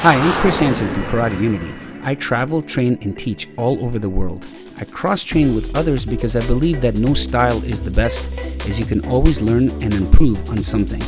Hi, I'm Chris Hansen from Karate Unity. I travel, train, and teach all over the world. I cross-train with others because I believe that no style is the best, as you can always learn and improve on something.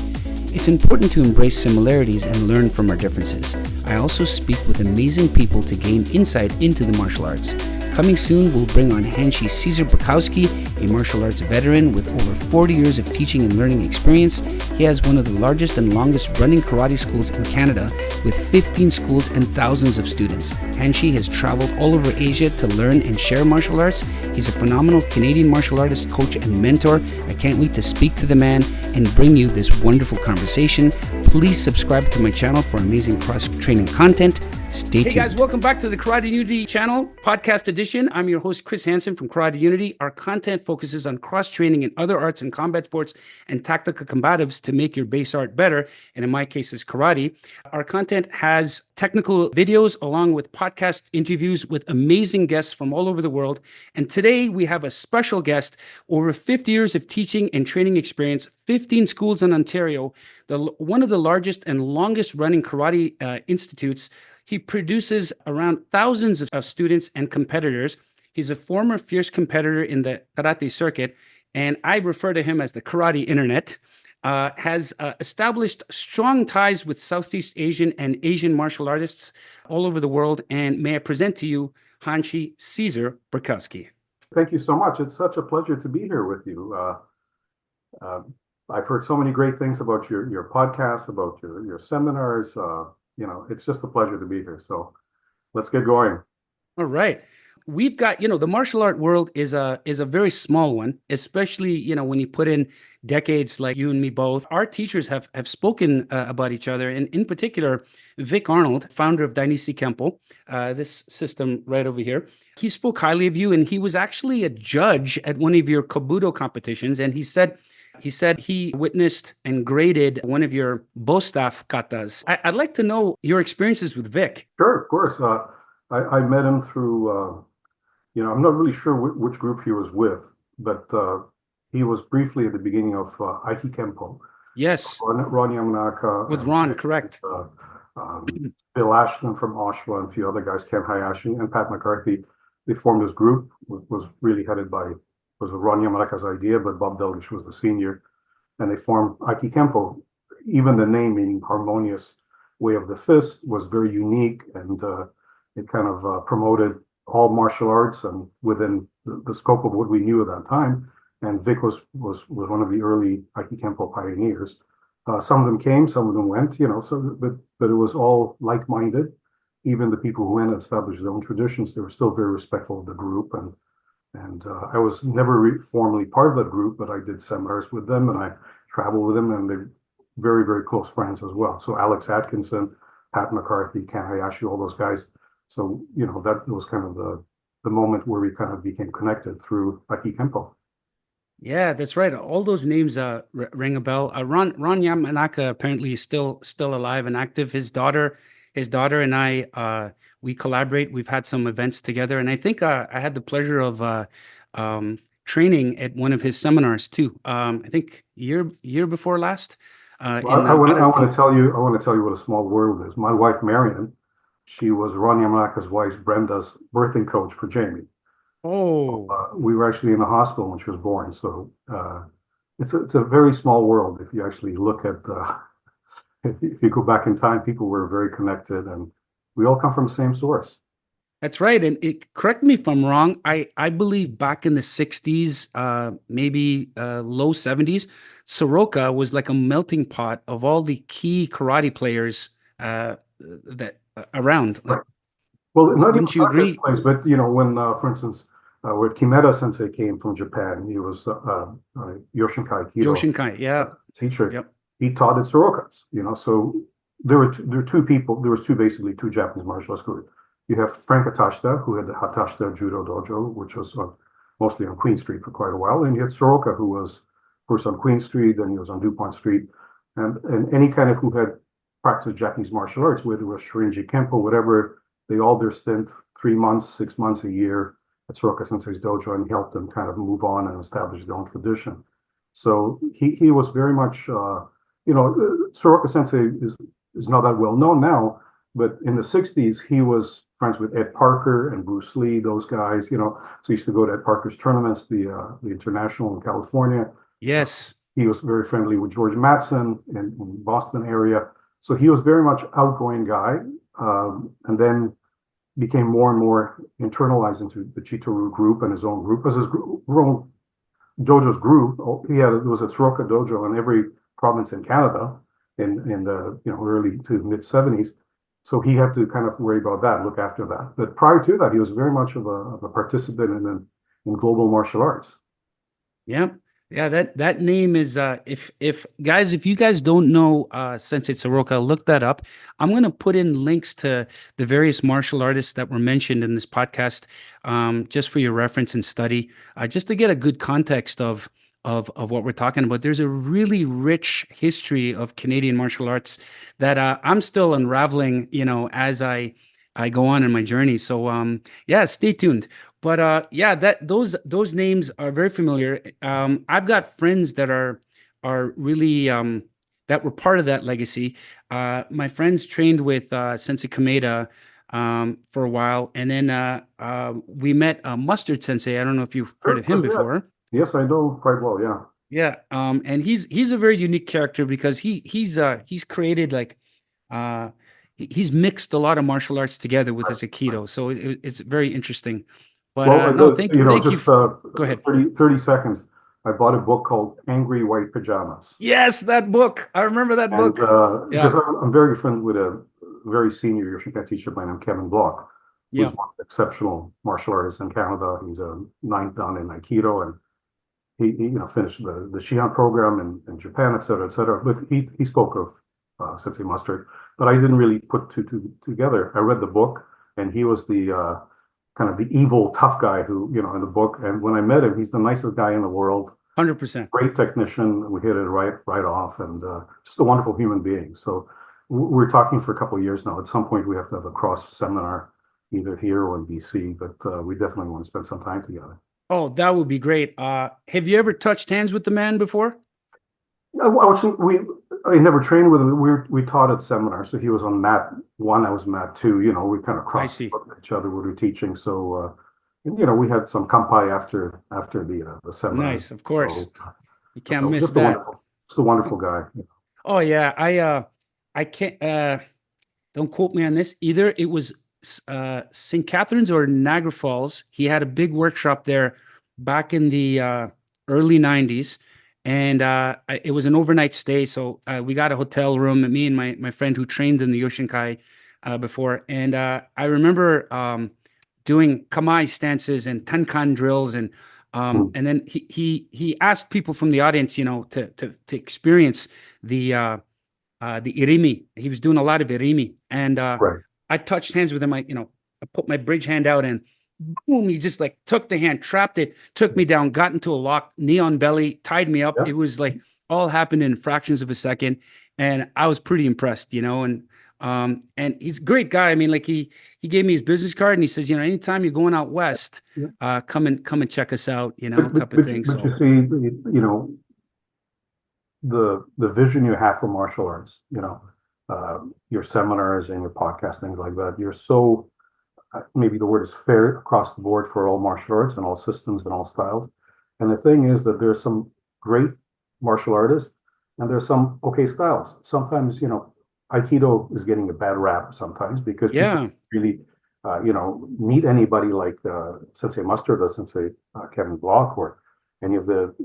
It's important to embrace similarities and learn from our differences. I also speak with amazing people to gain insight into the martial arts. Coming soon, we'll bring on Hanshi Cezar Borkowski, a martial arts veteran with over 40 years of teaching and learning experience. He has one of the largest and longest running karate schools in Canada, with 15 schools and thousands of students. Hanshi has traveled all over Asia to learn and share martial arts. He's a phenomenal Canadian martial artist, coach, and mentor. I can't wait to speak to the man and bring you this wonderful conversation. Please subscribe to my channel for amazing cross-training content. Stay tuned. Hey guys, welcome back to the Karate Unity channel, podcast edition. I'm your host, Chris Hansen from Karate Unity. Our content focuses on cross-training in other arts and combat sports and tactical combatives to make your base art better, and in my case is karate. Our content has technical videos along with podcast interviews with amazing guests from all over the world. And today we have a special guest, over 50 years of teaching and training experience, 15 schools in Ontario, one of the largest and longest running karate institutes. He produces around thousands of students and competitors. He's a former fierce competitor in the karate circuit, and I refer to him as the karate internet. Has established strong ties with Southeast Asian and Asian martial artists all over the world. And may I present to you Hanshi Cezar Borkowski. Thank you so much. It's such a pleasure to be here with you. I've heard so many great things about your podcast, about your seminars. It's just a pleasure to be here. So let's get going. All right. We've got, the martial art world is a very small one, especially, when you put in decades like you and me both. Our teachers have spoken about each other. And in particular, Vic Arnould, founder of Dainichi Kempo, this system right over here. He spoke highly of you, and he was actually a judge at one of your Kobudo competitions. And he said he witnessed and graded one of your Bostaff katas. I'd like to know your experiences with Vic. Sure, of course. I met him through, I'm not really sure which group he was with, but he was briefly at the beginning of Aiki Kempo. Yes. Ron Yamanaka. With Ron, correct. Bill Ashton from Oshawa and a few other guys, Ken Hayashi and Pat McCarthy. They formed this group, was really headed by was Ron Yamanaka's idea, but Bob Delgish was the senior, and they formed Aiki Kempo. Even the name, meaning harmonious way of the fist, was very unique, and it kind of promoted all martial arts and within the scope of what we knew at that time. And Vic was one of the early Aiki Kempo pioneers. Some of them came, some of them went, but it was all like-minded. Even the people who went and established their own traditions, they were still very respectful of the group. And I was never formally part of that group, but I did seminars with them and I traveled with them, and they're very, very close friends as well. So Alex Atkinson, Pat McCarthy, Ken Hayashi, all those guys. So, that was kind of the moment where we kind of became connected through Aiki Kempo. Yeah, that's right. All those names ring a bell. Ron Yamanaka apparently is still alive and active. His daughter and I, we collaborate. We've had some events together, and I think I had the pleasure of training at one of his seminars too. I think year before last. I want to tell you what a small world is. My wife Marion, she was Ron Yamanaka's wife Brenda's birthing coach for Jamie. Oh, we were actually in the hospital when she was born. So it's a very small world. If you actually look at if you go back in time, people were very connected, and we all come from the same source. That's right. And correct me if I'm wrong. I believe back in the 60s, maybe low 70s, Soroka was like a melting pot of all the key karate players that around. Right. Well, not wouldn't you agree? Place, but when, for instance, where Kimeda Sensei came from Japan, he was Yoshinkai Kido. Yoshinkai, yeah. Teacher. Yep. He taught at Soroka's, so there were two people. There was basically two Japanese martial arts groups. You have Frank Hatashita, who had the Hatashita Judo Dojo, which was mostly on Queen Street for quite a while, and you had Soroka, who was first on Queen Street, then he was on DuPont Street, and any kind of who had practiced Japanese martial arts, whether it was Shorinji Kempo, whatever, they all their stint 3 months, 6 months, a year at Soroka Sensei's dojo, and helped them kind of move on and establish their own tradition. So he was very much, Soroka Sensei is not that well known now, but in the 60s, he was friends with Ed Parker and Bruce Lee, those guys, so he used to go to Ed Parker's tournaments, the International in California. Yes. He was very friendly with George Mattson in Boston area. So he was very much outgoing guy, and then became more and more internalized into the Chitoru group and his own group. As his own dojo's group, it was a Tsuroka dojo in every province in Canada in the early to mid 70s. So he had to kind of worry about that, look after that. But prior to that, he was very much of a participant in global martial arts. Yeah. Yeah, that name is if you guys don't know Sensei Tsuroka, look that up. I'm gonna put in links to the various martial artists that were mentioned in this podcast, just for your reference and study, just to get a good context of what we're talking about. There's a really rich history of Canadian martial arts that I'm still unraveling, as I go on in my journey. So yeah, stay tuned. But yeah, those names are very familiar. I've got friends that are really that were part of that legacy. My friends trained with Sensei Kameda for a while, and then we met Mustard Sensei. I don't know if you've heard of him before. Yes, I know quite well. Yeah. Yeah. And he's a very unique character because he's created like he's mixed a lot of martial arts together with his Aikido. So it's very interesting. But well, no, thank you. Go ahead. 30 seconds. I bought a book called Angry White Pajamas. Yes, that book. I remember that book. Because I'm very good friends with a very senior Yoshinkai teacher by name Kevin Block, who's one of the exceptional martial artists in Canada. He's a 9th dan in Aikido, and he finished the Shihan program in Japan, et cetera, et cetera. But he spoke of Sensei Mustard, but I didn't really put two together. I read the book, and he was the kind of the evil tough guy who, in the book. And when I met him, he's the nicest guy in the world. 100%. Great technician. We hit it right off, and just a wonderful human being. So we're talking for a couple of years now. At some point, we have to have a cross seminar, either here or in BC, but we definitely want to spend some time together. Oh, that would be great. Have you ever touched hands with the man before? I never trained with him. We taught at seminars. So he was on mat 1, I was mat 2. We kind of crossed each other when we were teaching. So we had some kampai after the seminar. Nice, of course. So, you can't miss just that. Just a wonderful guy. Oh yeah, I can't. Don't quote me on this either. It was St. Catharines or Niagara Falls. He had a big workshop there back in the early 90s. And it was an overnight stay. So we got a hotel room, me and my friend who trained in the Yoshinkai before. And I remember doing kamae stances and tenkan drills. And then he asked people from the audience, to experience the irimi. He was doing a lot of irimi. And I touched hands with him. I put my bridge hand out and boom, he just like took the hand, trapped it, took me down, got into a lock, knee on belly, tied me up. It was like all happened in fractions of a second. And I was pretty impressed, and he's a great guy. I mean, like he gave me his business card and he says, anytime you're going out west, come and check us out, type of thing. But you see, the vision you have for martial arts, your seminars and your podcast, things like that, you're so, maybe the word is fair across the board for all martial arts and all systems and all styles. And the thing is that there's some great martial artists and there's some okay styles. Sometimes, Aikido is getting a bad rap sometimes because people really, meet anybody like Sensei Mustard or Sensei Kevin Block or any of the,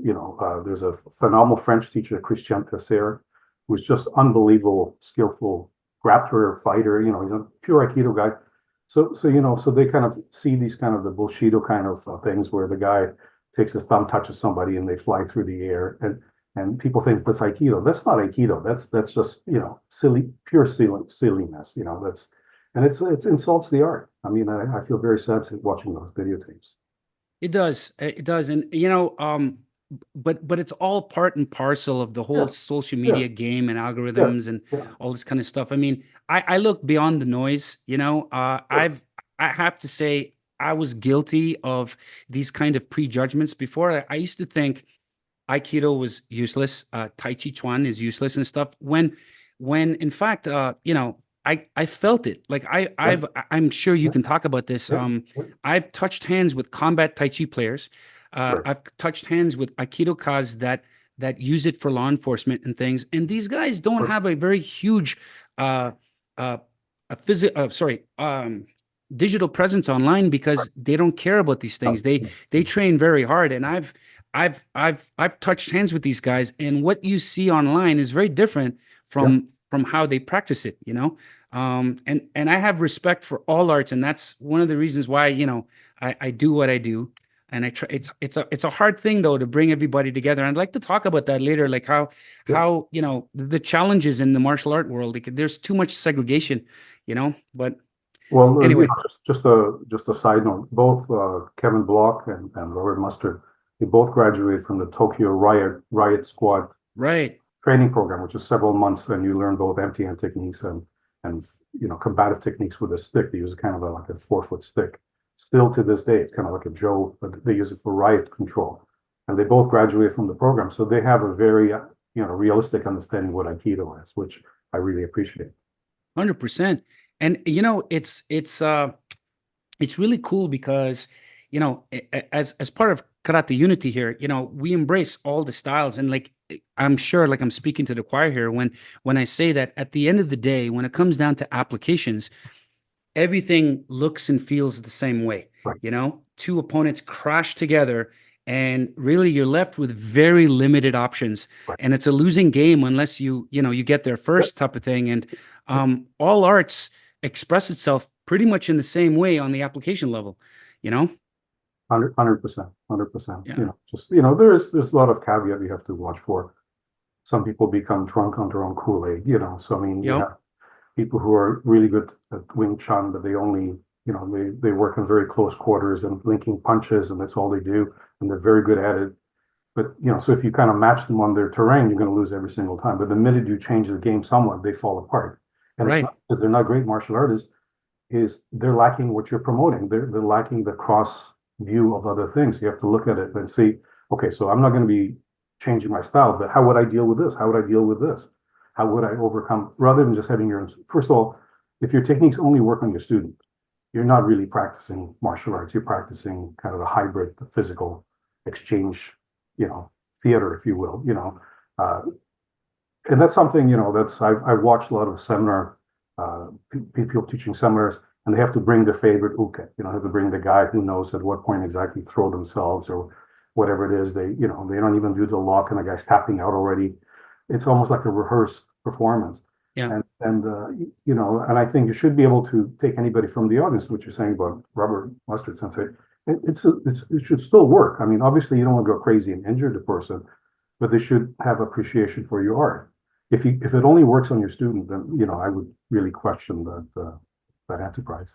there's a phenomenal French teacher, Christian Tesser, who's just unbelievable, skillful grappler, fighter. He's a pure Aikido guy. So they kind of see these kind of the Bushido kind of things where the guy takes his thumb, touches somebody, and they fly through the air, and people think that's Aikido. That's not Aikido. That's just silly, pure silliness. It insults the art. I mean, I feel very sad watching those videotapes. It does, and but it's all part and parcel of the whole social media game and algorithms and all this kind of stuff. I mean, I look beyond the noise, I have to say I was guilty of these kind of prejudgments before. I used to think Aikido was useless. Tai Chi Chuan is useless and stuff when in fact, I felt it. Like I'm sure you Yeah. can talk about this. Yeah. Yeah. I've touched hands with combat Tai Chi players. Right. I've touched hands with Aikido kas that use it for law enforcement and things. And these guys don't Right. have a very huge uh uh a digital presence online Right. because they don't care about these things. No, They train very hard. And I've touched hands with these guys, and what you see online is very different yeah. from how they practice it, you know. And I have respect for all arts, and that's one of the reasons why, you know, I do what I do. And I try, it's a hard thing though to bring everybody together. And I'd like to talk about that later, like Yeah. how, you know, the challenges in the martial art world. Like, there's too much segregation, you know. But Well, anyway, just a side note. Both Kevin Block and Robert Mustard, they both graduated from the Tokyo Riot Squad right, training program, which is several months, and you learn both empty hand techniques and combative techniques with a stick. They use kind of like a 4-foot stick. Still to this day, it's kind of like a Joe, but they use it for riot control. And they both graduated from the program, so they have a very realistic understanding of what Aikido is, which I really appreciate. 100%. And you know, it's really cool because, you know, as part of Karate Unity here, you know, we embrace all the styles. And like, I'm sure, like, I'm speaking to the choir here when I say that at the end of the day, when it comes down to applications, everything looks and feels the same way. Right. You know, two opponents crash together, and really you're left with very limited options. Right. And it's a losing game unless you get there first, type of thing. And all arts express itself pretty much in the same way on the application level, you know. 100%, 100%. Yeah. There's a lot of caveat you have to watch for. Some people become drunk on their own Kool-Aid, So I mean, you Yep. have people who are really good at Wing Chun, but they only, they work in very close quarters and linking punches, and that's all they do, and they're very good at it. But so if you kind of match them on their terrain, you're going to lose every single time. But the minute you change the game somewhat, they fall apart. And it's Right. not because they're not great martial artists, is they're lacking what you're promoting. They're lacking the cross view of other things. You have to look at it and see, okay, so I'm not going to be changing my style, but how would I deal with this? How would I deal with this? How would I overcome, rather than just having your, first of all, if your techniques only work on your student, you're not really practicing martial arts. You're practicing kind of a hybrid physical exchange, theater, if you will, and that's something, I've watched a lot of seminar, people teaching seminars, and they have to bring their favorite uke, have to bring the guy who knows at what point exactly throw themselves or whatever it is. They don't even do the lock and the guy's tapping out already. It's almost like a rehearsed performance. Yeah. And I think you should be able to take anybody from the audience, what you're saying about Robert Mustard Sensei. It should still work. I mean, obviously you don't want to go crazy and injure the person, but they should have appreciation for your art. If it only works on your student, then I would really question that enterprise.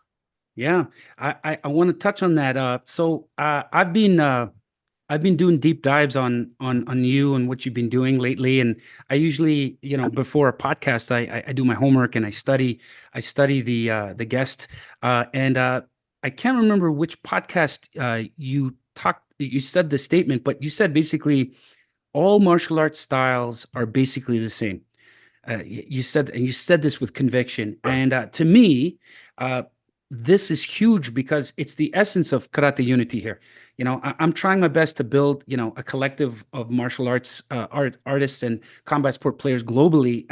Yeah. I want to touch on that. So I've been doing deep dives on you and what you've been doing lately. And I usually, before a podcast, I do my homework and I study the guest. And I can't remember which podcast you said the statement, but you said basically all martial arts styles are basically the same. You said this with conviction. Right. And to me, this is huge because it's the essence of Karate Unity here. I'm trying my best to build, a collective of martial arts artists and combat sport players globally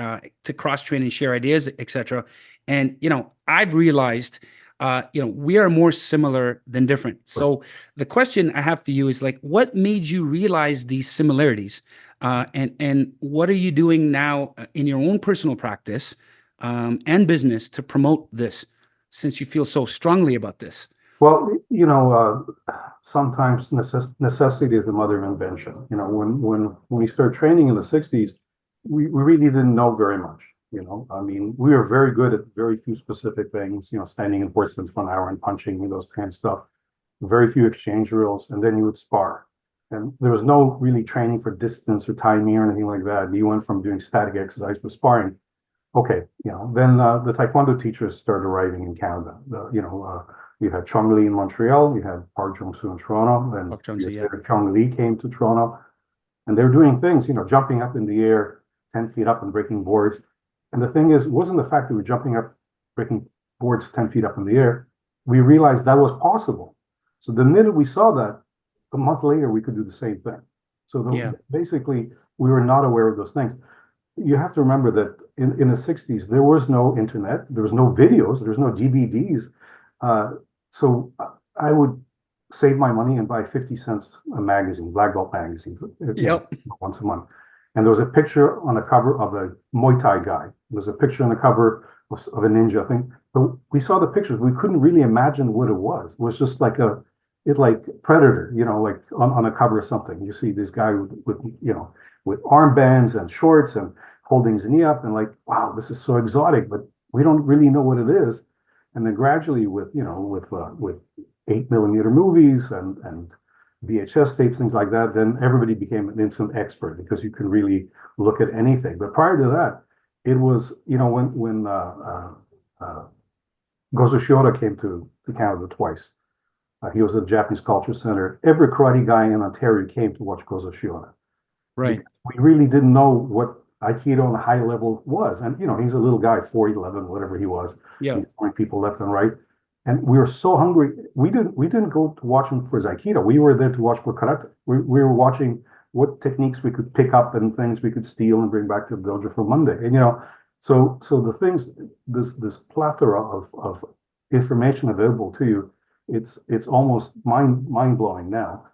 to cross-train and share ideas, etc. And, I've realized, we are more similar than different. So the question I have for you is like, what made you realize these similarities? And what are you doing now in your own personal practice and business to promote this, since you feel so strongly about this? Well, sometimes necessity is the mother of invention. When we started training in the 60s, we really didn't know very much. I mean, we were very good at very few specific things, standing in horses for an hour and punching, those kind of stuff. Very few exchange drills, and then you would spar. And there was no really training for distance or timing or anything like that. You went from doing static exercise to sparring. Okay, then the Taekwondo teachers started arriving in Canada. You had Chong Li in Montreal, you had Park Jong-soo in Toronto, and Chong Li came to Toronto, and they were doing things, jumping up in the air, 10 feet up and breaking boards. And the thing is, it wasn't the fact that we were jumping up breaking boards 10 feet up in the air. We realized that was possible. So the minute we saw that, a month later, we could do the same thing. So basically, we were not aware of those things. You have to remember that in the 60s, there was no internet, there was no videos, there was no DVDs. So I would save my money and buy 50 cents a magazine, Black Belt magazine, once a month. And there was a picture on the cover of a Muay Thai guy. There was a picture on the cover of a ninja thing. But we saw the pictures. We couldn't really imagine what it was. It was just like like Predator, like on a cover of something. You see this guy with armbands and shorts and holding his knee up and like, wow, this is so exotic, but we don't really know what it is. And then gradually with 8mm movies and VHS tapes, things like that, then everybody became an instant expert because you can really look at anything. But prior to that, it was, when Gozo Shiora came to Canada twice. He was at the Japanese Culture Center. Every karate guy in Ontario came to watch Gozo Shiora. Right. We really didn't know what Aikido on a high level was. And, he's a little guy, 4'11", whatever he was. Yeah. He's throwing people left and right. And we were so hungry. We didn't go to watch him for his Aikido. We were there to watch for karate. We were watching what techniques we could pick up and things we could steal and bring back to the dojo for Monday. And, so the things, this plethora of information available to you, it's almost mind-blowing now.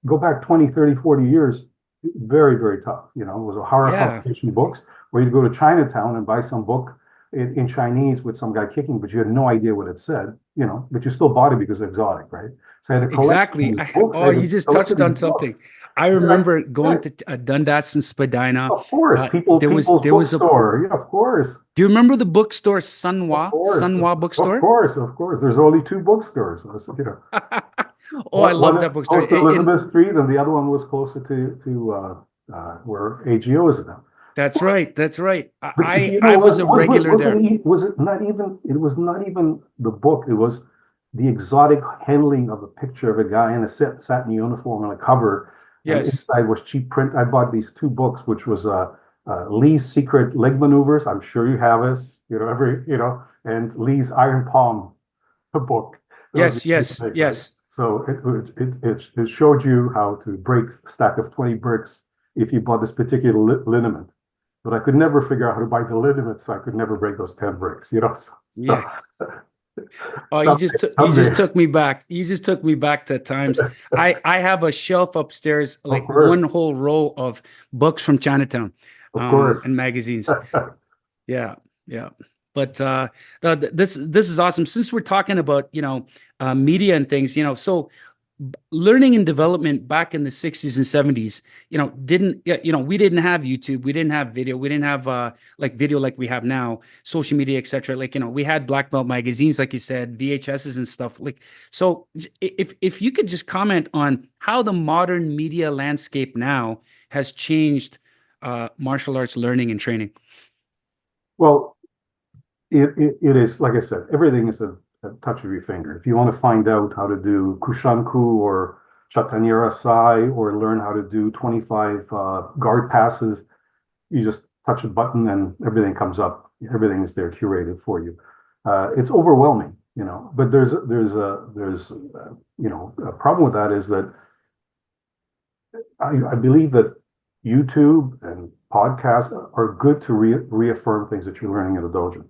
Go back 20, 30, 40 years, very, very tough. It was a horror publication books where you'd go to Chinatown and buy some book in Chinese with some guy kicking, but you had no idea what it said, but you still bought it because it's exotic, right? So I had to exactly. You just touched on something. I remember going to Dundas and Spadina. Of course, there was a bookstore. Yeah, of course. Do you remember the bookstore Sunwa bookstore? Of course. There's only two bookstores. I love that bookstore. Elizabeth Street, and the other one was closer to where AGO is now. That's right. I was a regular there. It was not even the book. It was the exotic handling of a picture of a guy in a satin uniform on a cover. Yes. And inside was cheap print. I bought these two books, which was Lee's Secret Leg Maneuvers. I'm sure you have this, and Lee's Iron Palm book. Yes. So it showed you how to break a stack of 20 bricks if you bought this particular liniment. But I could never figure out how to buy the liniment, so I could never break those 10 bricks, Yeah. Oh, you just took me back. You just took me back to times. I have a shelf upstairs, like one whole row of books from Chinatown, and magazines. Yeah. But this is awesome. Since we're talking about media and things, so learning and development back in the 60s and 70s, we didn't have YouTube, we didn't have video, we didn't have video like we have now, social media, etc. We had black belt magazines, like you said, VHSs and stuff. So if you could just comment on how the modern media landscape now has changed martial arts learning and training. Well, it is, like I said, everything is a touch of your finger. If you want to find out how to do Kushanku or Chatanyara Sai or learn how to do 25 guard passes, you just touch a button and everything comes up. Everything is there curated for you. It's overwhelming, but there's a problem with that is that I believe that YouTube and podcasts are good to reaffirm things that you're learning at a dojo.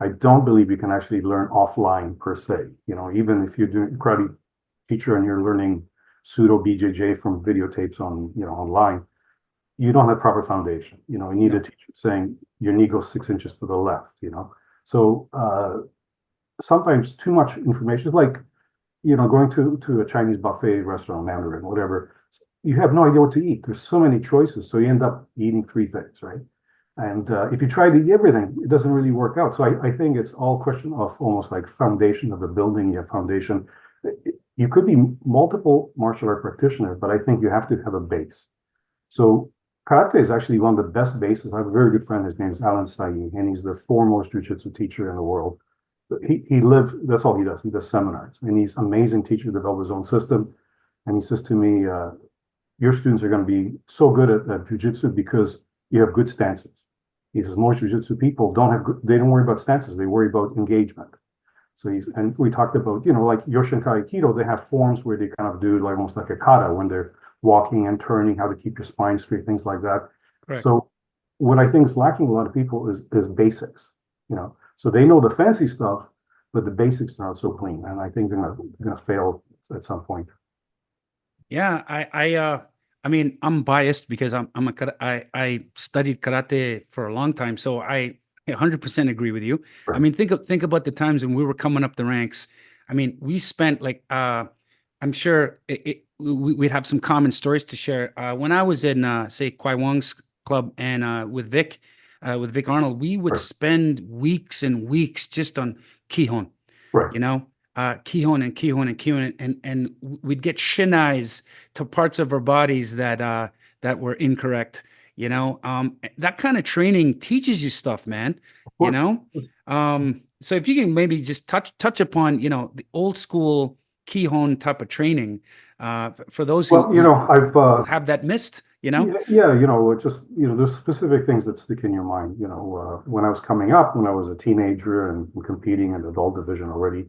I don't believe you can actually learn offline per se. Even if you're doing karate teacher and you're learning pseudo BJJ from videotapes on, online, you don't have proper foundation. You need a teacher saying your knee goes 6 inches to the left. So sometimes too much information is like, going to a Chinese buffet restaurant, Mandarin, whatever. You have no idea what to eat. There's so many choices, so you end up eating 3 things, right? And if you try to eat everything, it doesn't really work out. So I think it's all question of almost like foundation of the building. You have foundation. You could be multiple martial art practitioners, but I think you have to have a base. So karate is actually one of the best bases. I have a very good friend. His name is Alan Sai, and he's the foremost jiu-jitsu teacher in the world. That's all he does. He does seminars, and he's an amazing teacher, developed his own system. And he says to me, your students are going to be so good at jiu-jitsu because you have good stances. He says most jiu-jitsu people they don't worry about stances, they worry about engagement. So and we talked about, like Yoshinkai Aikido, they have forms where they kind of do like almost like a kata when they're walking and turning, how to keep your spine straight, things like that. Correct. So what I think is lacking a lot of people is basics, So they know the fancy stuff, but the basics are not so clean. And I think they're gonna fail at some point. Yeah, I mean, I'm biased because I studied karate for a long time, so I 100% agree with you. Right. I mean, think about the times when we were coming up the ranks. I mean, we spent like I'm sure we'd have some common stories to share. When I was in say Kwai Wong's club and with Vic Arnold, we would Right. spend weeks and weeks just on Kihon. Right. Kihon and Kihon and Kihon, and we'd get shinais to parts of our bodies that were incorrect. That kind of training teaches you stuff, man. So if you can maybe just touch upon, the old school Kihon type of training, for those who I've have that missed, Yeah, it's just, there's specific things that stick in your mind. When I was coming up, when I was a teenager and competing in the adult division already,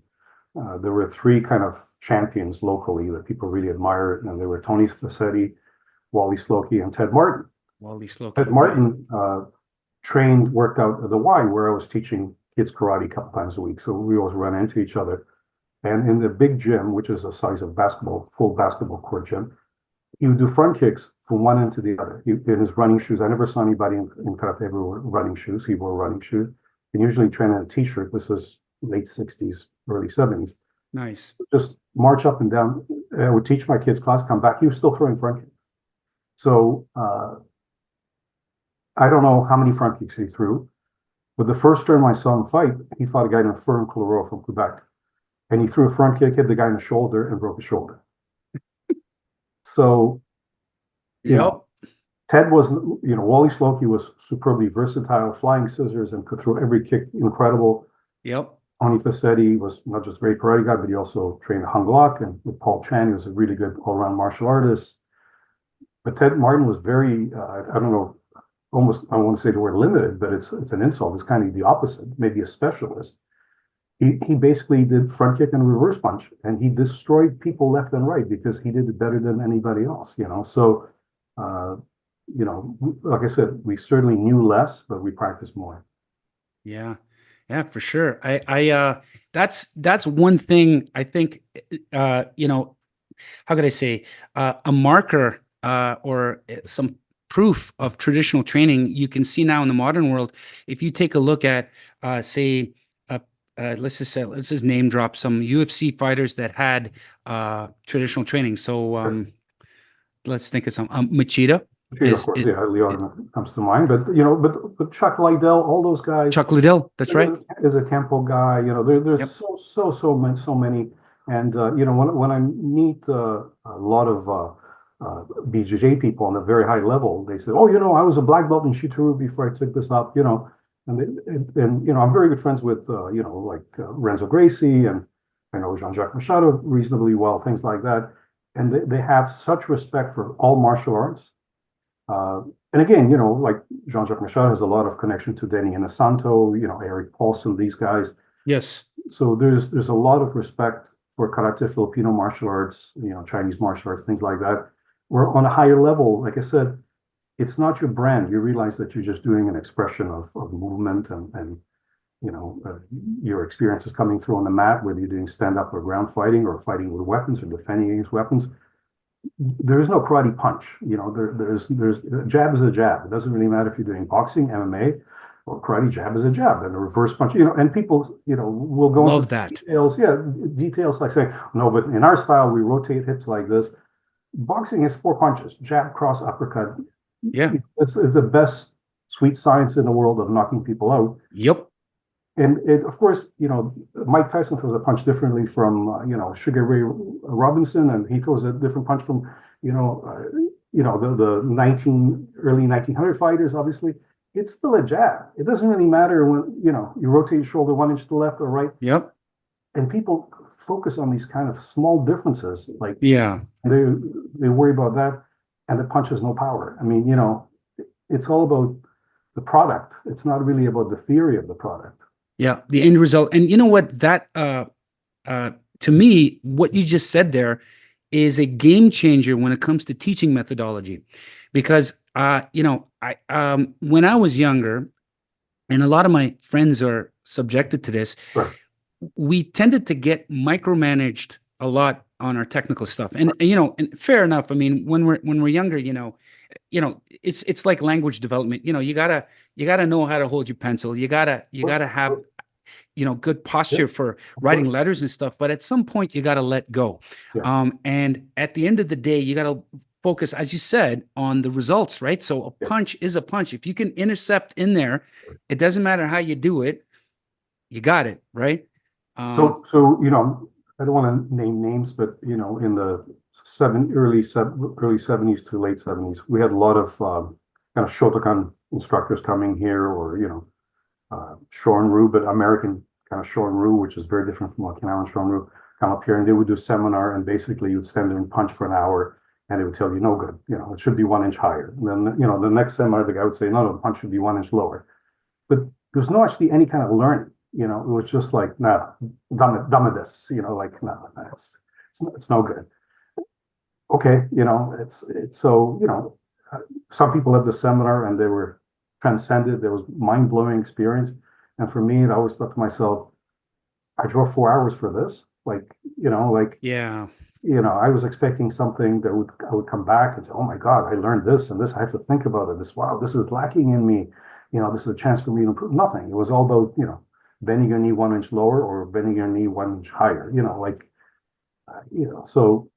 there were three kind of champions locally that people really admired, and they were Tony Fassetti, Wally Slokey, and Ted Martin. Wally Slokey. Ted Martin worked out at the Y, where I was teaching kids karate a couple times a week, so we always run into each other. And in the big gym, which is the size of full basketball court gym, he would do front kicks from one end to the other. In his running shoes, I never saw anybody in karate ever wear running shoes. He wore running shoes. And usually train in a t-shirt. This was late 60s, early 70s. Nice. Just march up and down. I would teach my kids class, come back. He was still throwing front kicks. So I don't know how many front kicks he threw, but the first term I saw him fight, he fought a guy named Fern Colero from Quebec. And he threw a front kick, hit the guy in the shoulder, and broke his shoulder. So, Ted was, Wally Slokey was superbly versatile, flying scissors, and could throw every kick incredible. Yep. Tony Fassetti was not just a great karate guy, but he also trained Hung Lok, and with Paul Chan, he was a really good all-around martial artist. But Ted Martin was very, I don't know, almost, I don't want to say the word limited, but it's an insult. It's kind of the opposite, maybe a specialist. He basically did front kick and reverse punch, and he destroyed people left and right because he did it better than anybody else, So, like I said, we certainly knew less, but we practiced more. Yeah, for sure. That's one thing I think, how could I say, a marker or some proof of traditional training you can see now in the modern world. If you take a look at, say, let's just name drop some UFC fighters that had traditional training. So let's think of some. Machida. Of course, Leon comes to mind, but but Chuck Liddell, all those guys. Chuck Liddell, that's right. Is a Kempo guy. There's so many, and when I meet a lot of BJJ people on a very high level, they say, "Oh, I was a black belt in Shitoru before I took this up." And I'm very good friends with like Renzo Gracie, and I know Jean-Jacques Machado reasonably well, things like that. And they have such respect for all martial arts. And again, like Jean-Jacques Machado has a lot of connection to Denny Inosanto, Eric Paulson, these guys. Yes. So there's a lot of respect for karate, Filipino martial arts, Chinese martial arts, things like that. We're on a higher level, like I said. It's not your brand. You realize that you're just doing an expression of movement and your experience is coming through on the mat, whether you're doing stand-up or ground fighting or fighting with weapons or defending against weapons. There is no karate punch. There's a jab is a jab. It doesn't really matter if you're doing boxing, MMA, or karate. Jab is a jab, and a reverse punch. And people, will go Love into that. details. Yeah, details like saying, no, but in our style, we rotate hips like this. Boxing is 4 punches: jab, cross, uppercut. Yeah, it's the best sweet science in the world of knocking people out. Yep. And of course, Mike Tyson throws a punch differently from Sugar Ray Robinson, and he throws a different punch from the early 1900 fighters. Obviously, it's still a jab. It doesn't really matter when you rotate your shoulder 1 inch to the left or right. Yep. And people focus on these kind of small differences, like they worry about that. And the punch has no power. I mean, it's all about the product. It's not really about the theory of the product. Yeah, the end result. And you know what? That to me, what you just said there is a game changer when it comes to teaching methodology, because I when I was younger, and a lot of my friends are subjected to this, Right. we tended to get micromanaged a lot on our technical stuff. And and fair enough. I mean, when we're younger, it's like language development. You gotta know how to hold your pencil. You gotta have good Yeah, posture for of writing course. letters and stuff. But at some point, you gotta let go. Yeah. And at the end of the day, you gotta focus, as you said, on the results, right? So a Yes. punch is a punch. If you can intercept in there, it doesn't matter how you do it, you got it, right? Um, So I don't want to name names, but in the early 70s to late 70s, we had a lot of kind of Shotokan instructors coming here, or Shorin-ryu, but American kind of Shorin-ryu, which is very different from Okinawan Shorin-ryu, come up here and they would do seminar, and basically you'd stand there and punch for an hour, and they would tell you no good, it should be 1 inch higher. And then the next seminar, the guy would say, no, the punch should be 1 inch lower. But there's no actually any kind of learning. It was just like, nah, dumb this, like, no, it's no good. Okay, it's so, some people at the seminar and they were transcended. There was mind-blowing experience. And for me, I always thought to myself, I drove 4 hours for this. Like, yeah. I was expecting something that I would come back and say, oh my God, I learned this and this. I have to think about it. Wow, this is lacking in me. This is a chance for me to improve. Nothing. It was all about, bending your knee 1 inch lower or bending your knee 1 inch higher, so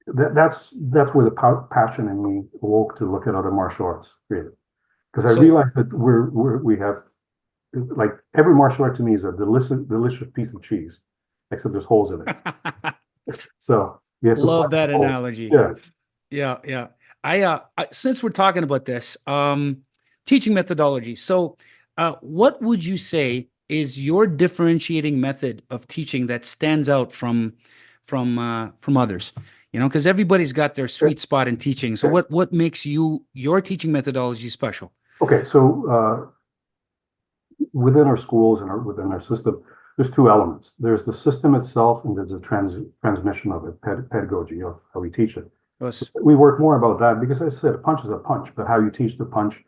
that's where the passion in me awoke to look at other martial arts, really. Because I So realized that we have, like, every martial art to me is a delicious piece of cheese, except there's holes in it. So you have to love punch the that holes. analogy. Yeah. Yeah, yeah. Since we're talking about this, teaching methodology. So, what would you say is your differentiating method of teaching that stands out from others? Because everybody's got their sweet spot in teaching. So, what makes your teaching methodology special? Okay. So within our schools and within our system, there's two elements. There's the system itself, and there's the transmission of it, pedagogy of how we teach it. Yes. We work more about that because, as I said, a punch is a punch, but how you teach the punch,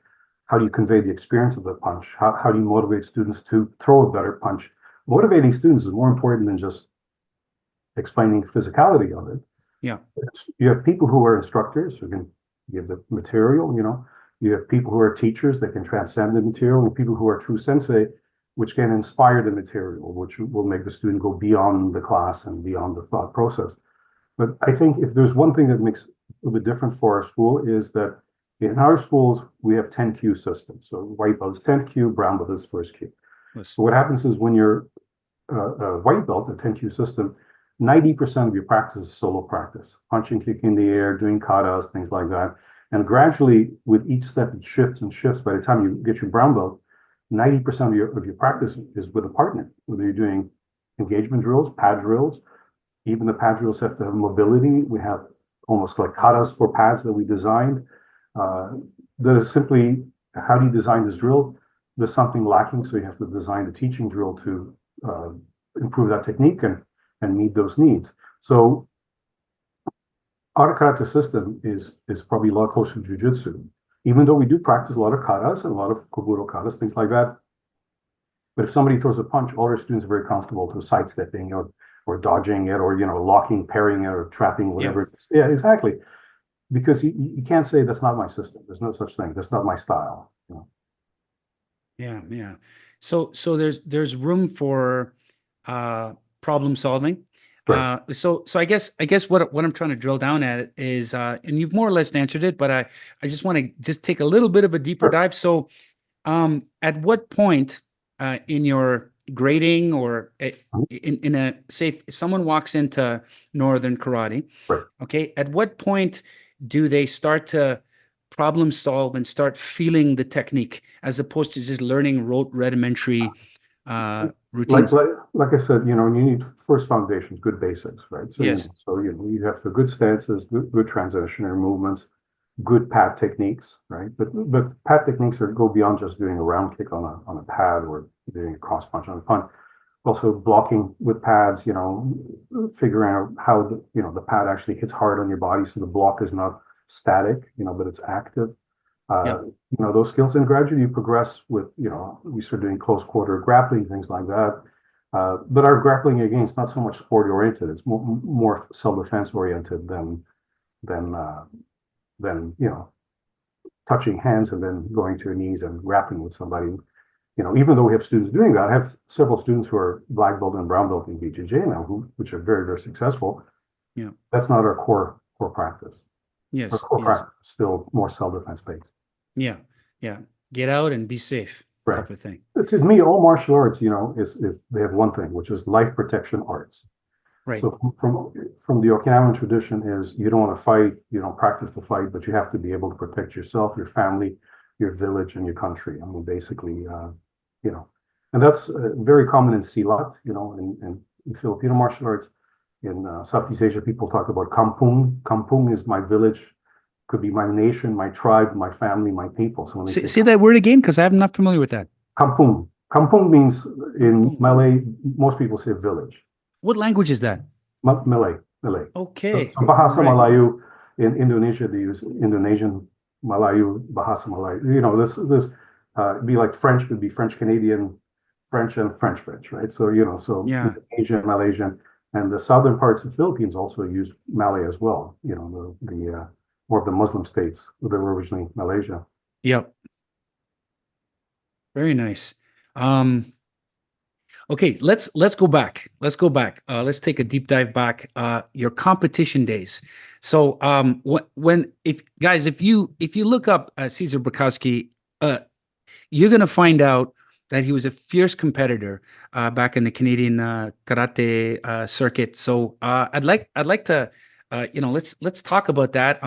how do you convey the experience of the punch? How do you motivate students to throw a better punch? Motivating students is more important than just explaining the physicality of it. Yeah. You have people who are instructors who can give the material, You have people who are teachers that can transcend the material, and people who are true sensei, which can inspire the material, which will make the student go beyond the class and beyond the thought process. But I think if there's one thing that makes it a bit different for our school is that in our schools, we have 10 Q systems. So white belt is 10th Q, brown belt is first Q. Yes. So what happens is when you're a white belt, a 10Q system, 90% of your practice is solo practice, punching, kicking in the air, doing katas, things like that. And gradually, with each step, it shifts and shifts. By the time you get your brown belt, 90% of your practice is with a partner, whether you're doing engagement drills, pad drills. Even the pad drills have to have mobility. We have almost like katas for pads that we designed. That is simply, how do you design this drill? There's something lacking, so you have to design the teaching drill to improve that technique and meet those needs. So our karate system is probably a lot closer to jujitsu, even though we do practice a lot of katas and a lot of kobudo katas, things like that. But if somebody throws a punch, all our students are very comfortable to sidestepping or dodging it, or locking, parrying it, or trapping, whatever. Yeah, exactly. Because you can't say that's not my system. There's no such thing. That's not my style. Yeah, yeah. So there's room for problem solving. Right. So I guess what I'm trying to drill down at is, and you've more or less answered it, but I just want to just take a little bit of a deeper Sure. dive. So, at what point in your grading, or in a, say, if someone walks into Northern Karate, Right. okay, at what point do they start to problem solve and start feeling the technique, as opposed to just learning rote rudimentary routines? Like I said, you need first foundations, good basics, right? So Yes. you have the good stances, good transitionary movements. good pad techniques, right? But pad techniques go beyond just doing a round kick on a pad or doing a cross punch on a punch. Also blocking with pads, figuring out how the pad actually hits hard on your body, so the block is not static, but it's active. Yeah. Those skills, and gradually you progress with, we start doing close quarter grappling, things like that. But our grappling, again, it's not so much sport oriented; it's more self-defense oriented than touching hands and then going to your knees and grappling with somebody. Even though we have students doing that, I have several students who are black belt and brown belt in BJJ now, which are very, very successful. Yeah. That's not our core practice. Yes. Our core practice is still more self-defense based. Yeah. Yeah. Get out and be safe, right. Type of thing. To me, all martial arts, is they have one thing, which is life protection arts. Right. So from the Okinawan tradition is you don't want to fight, you don't practice to fight, but you have to be able to protect yourself, your family, your village, and your country. I mean, basically, and that's very common in Silat, in Filipino martial arts. In Southeast Asia, people talk about kampung. Kampung is my village, could be my nation, my tribe, my family, my people. So when they say that word again, because I'm not familiar with that. Kampung. Kampung means in Malay, most people say village. What language is that? Malay. Okay. So Bahasa Melayu in Indonesia, they use Indonesian Melayu, Bahasa Melayu. This be like French would be French Canadian, French and French, right? So Yeah. Indonesian, Malaysian, and the southern parts of the Philippines also use Malay as well. The more of the Muslim states that were originally Malaysia. Yep. Very nice. Okay, let's go back. Let's take a deep dive back. Your competition days. So if you look up Cezar Borkowski, you're gonna find out that he was a fierce competitor back in the Canadian karate circuit. So I'd like to let's talk about that.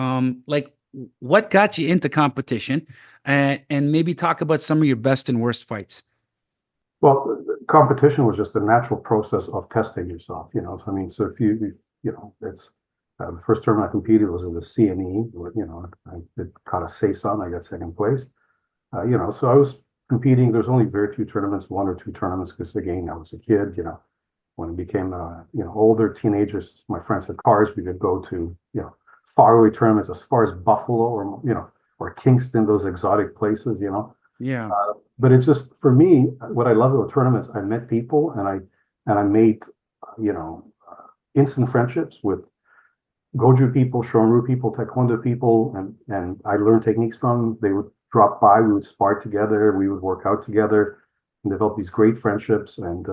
Like what got you into competition, and maybe talk about some of your best and worst fights. Well, competition was just a natural process of testing yourself, So I mean, so if it's the first tournament I competed was in the CNE, I caught a Seisan, I got second place. So I was competing. There's only very few tournaments, one or two tournaments, because again, I was a kid, when I became, older teenagers, my friends had cars, we could go to, faraway tournaments as far as Buffalo or Kingston, those exotic places, Yeah. But it's just, for me, what I love about tournaments, I met people and I made, instant friendships with Goju people, Shonru people, Taekwondo people, and I learned techniques from them. They would drop by, we would spar together, we would work out together and develop these great friendships, and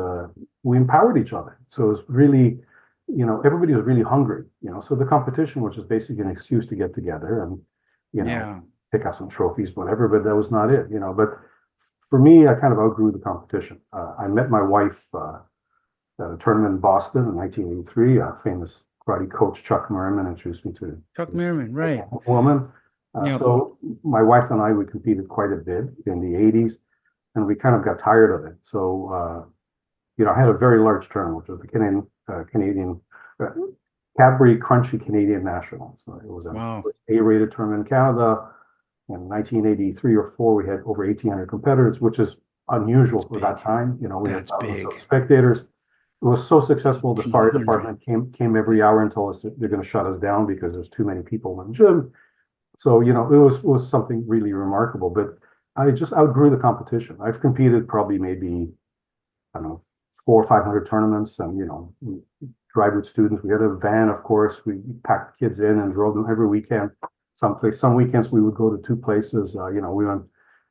we empowered each other. So it was really, everybody was really hungry, so the competition was just basically an excuse to get together and, Yeah. pick up some trophies, whatever, but that was not it, But for me, I kind of outgrew the competition. I met my wife at a tournament in Boston in 1983. Famous karate coach Chuck Merriman introduced me to Chuck Merriman, right? Woman. Yep. So my wife and I, we competed quite a bit in the 80s, and we kind of got tired of it. So, I had a very large tournament, which was the Canadian Cadbury Crunchy Canadian National. So it was an A-rated tournament in Canada. In 1983 or 4, we had over 1,800 competitors, which is unusual for that time. We had thousands of spectators. It was so successful. The fire department came every hour and told us they're going to shut us down because there's too many people in the gym. So, it was something really remarkable. But I just outgrew the competition. I've competed probably maybe, I don't know, 400 or 500 tournaments, and drive with students. We had a van, of course. We packed kids in and drove them every weekend. Some weekends we would go to two places.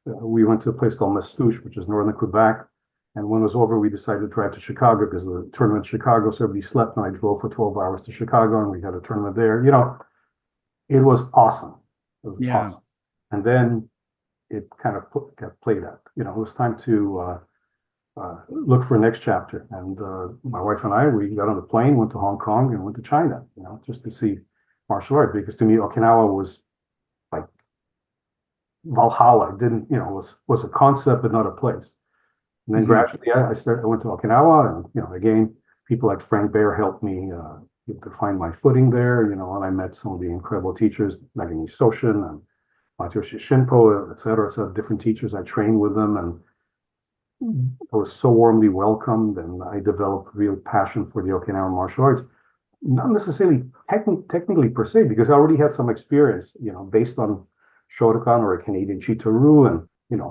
We went to a place called Mascouche, which is northern Quebec. And when it was over, we decided to drive to Chicago because the tournament in Chicago, so everybody slept, and I drove for 12 hours to Chicago, and we had a tournament there. It was awesome. It was awesome. And then it kind of got played out. It was time to look for a next chapter. And my wife and I, we got on the plane, went to Hong Kong, and went to China, just to see martial arts, because to me Okinawa was like Valhalla. It didn't, was a concept but not a place. And then gradually I went to Okinawa, and again, people like Frank Baer helped me to find my footing there, and I met some of the incredible teachers, Nagini Soshin and Matsuyoshi Shinpo, et cetera. So different teachers, I trained with them, and I was so warmly welcomed, and I developed real passion for the Okinawan martial arts. Not necessarily technically per se, because I already had some experience, based on Shotokan or a Canadian Chitaru and,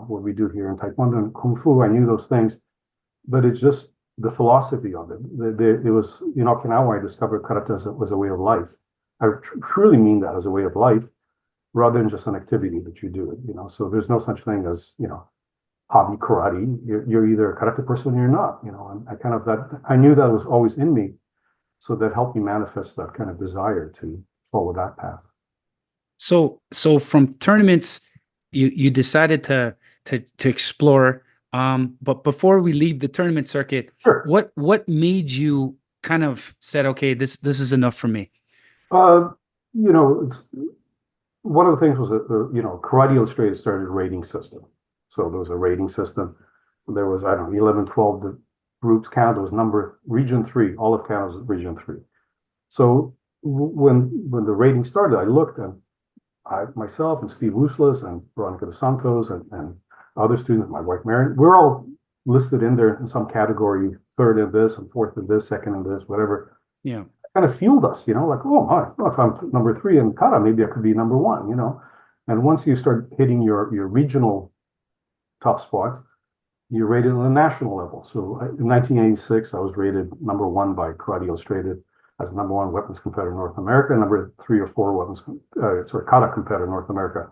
what we do here in Taekwondo and Kung Fu. I knew those things, but it's just the philosophy of it. It was in Okinawa, I discovered karate was a way of life. I truly mean that as a way of life, rather than just an activity that you do it, so there's no such thing as, hobby karate. You're either a karate person or you're not, and I knew that was always in me. So that helped me manifest that kind of desire to follow that path. So from tournaments, you decided to explore. But before we leave the tournament circuit, Sure. What made you kind of said, okay, this is enough for me? It's one of the things was Karate Illustrated started a rating system. So there was a rating system. There was, I don't know, 11, 12 groups. Canada was region 3. All of Canada was region 3. So when the rating started, I looked, and myself and Steve Luslas and Veronica dos Santos and other students, my wife Mary, we're all listed in there in some category, third in this and fourth in this, second in this, whatever. Yeah. Kind of fueled us, like, oh my, well, if I'm number 3 in kata, maybe I could be number 1, And once you start hitting your regional top spots, you're rated on the national level. So in 1986, I was rated number 1 by Karate Illustrated as number 1 weapons competitor in North America, number 3 or 4 kata competitor in North America.